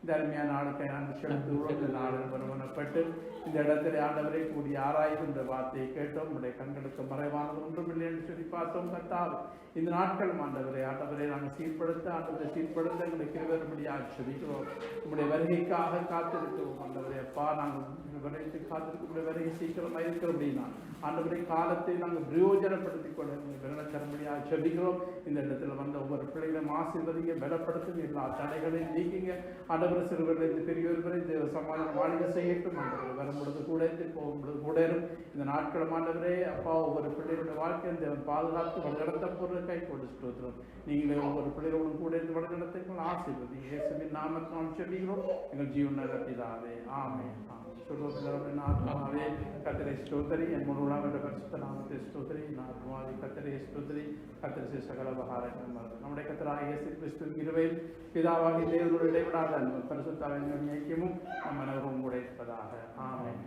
இந்த அருமையான நாளுக்கு நான் செலுத்துகிறோம். இந்த நாளில் வருவனப்பட்டு இந்த இடத்துல ஆண்டவரை கூடி ஆராய்கின்ற வார்த்தையை கேட்டோம். உடைய கண்களுக்கு மறைவானது ஒன்றுமில்லை என்று சொல்லி பார்த்தோம். கர்த்தாவே, இந்த நாட்கள் ஆண்டவரை நாங்கள் சீர்படுத்த ஆண்டவரை சீர்படுத்த எங்களுக்கு இருவரும்படியாக செபிக்கிறோம். உங்களுடைய வருகைக்காக காத்திருக்கிறோம் ஆண்டவரே. அப்பா, நாங்கள் வருகைக்கு காத்திருக்க உடைய வருகை சீக்கிரமாக இருக்கிற அப்படின்னா ஆண்டவரை காலத்தை நாங்கள் பிரயோஜனப்படுத்திக் கொள்ள தரும்படியாக செபிக்கிறோம். இந்த இடத்துல வந்த ஒவ்வொரு பிள்ளைகளும் ஆசீர்வதிங்க, பலப்படுத்துங்க, எல்லா தடைகளையும் நீக்கிங்க ஆண்டவரை. சிறுவர்கள் பெரியவர்களை சமாதானம் வாழ்க்கை செய்யட்டும் ஆண்டவரை. வரும்பொழுது கூட போகும்பொழுது கூட இந்த நாட்கள் ஆண்டவரே அப்பா, ஒவ்வொரு பிள்ளைகளுடைய வாழ்க்கை தேவன் பாதுகாத்து வழிநடத்த பொருள் கை கொண்டு ஸ்தோத்திரம். நீங்களே ஒவ்வொரு பிள்ளைகளோடும் கூட இருந்து வழிநடத்துங்கள். ஆசீர்வதி இயேசுவின் நாமத்தில் செபிக்கிறோம் எங்கள் ஜீவன் நல்ல பிதாவே. ஆமென். ஆத்மாவே கர்த்தரை ஸ்தோத்திரி, என் முழுவதும் பரிசுத்த நாமத்தை ஸ்தோத்திரி. ஆத்மாவே கர்த்தரை ஸ்தோத்திரி, கர்த்தரை சகல உபகாரங்கள் மறந்து நம்முடைய கர்த்தராகிய இயேசு கிறிஸ்துவின் கிருபையும் பிதாவாகிய தேவனுடைய இடைவிடாத பரிசுத்த ஐக்கியமும் நம் மனதும் கூட இருப்பதாக. ஆமென்.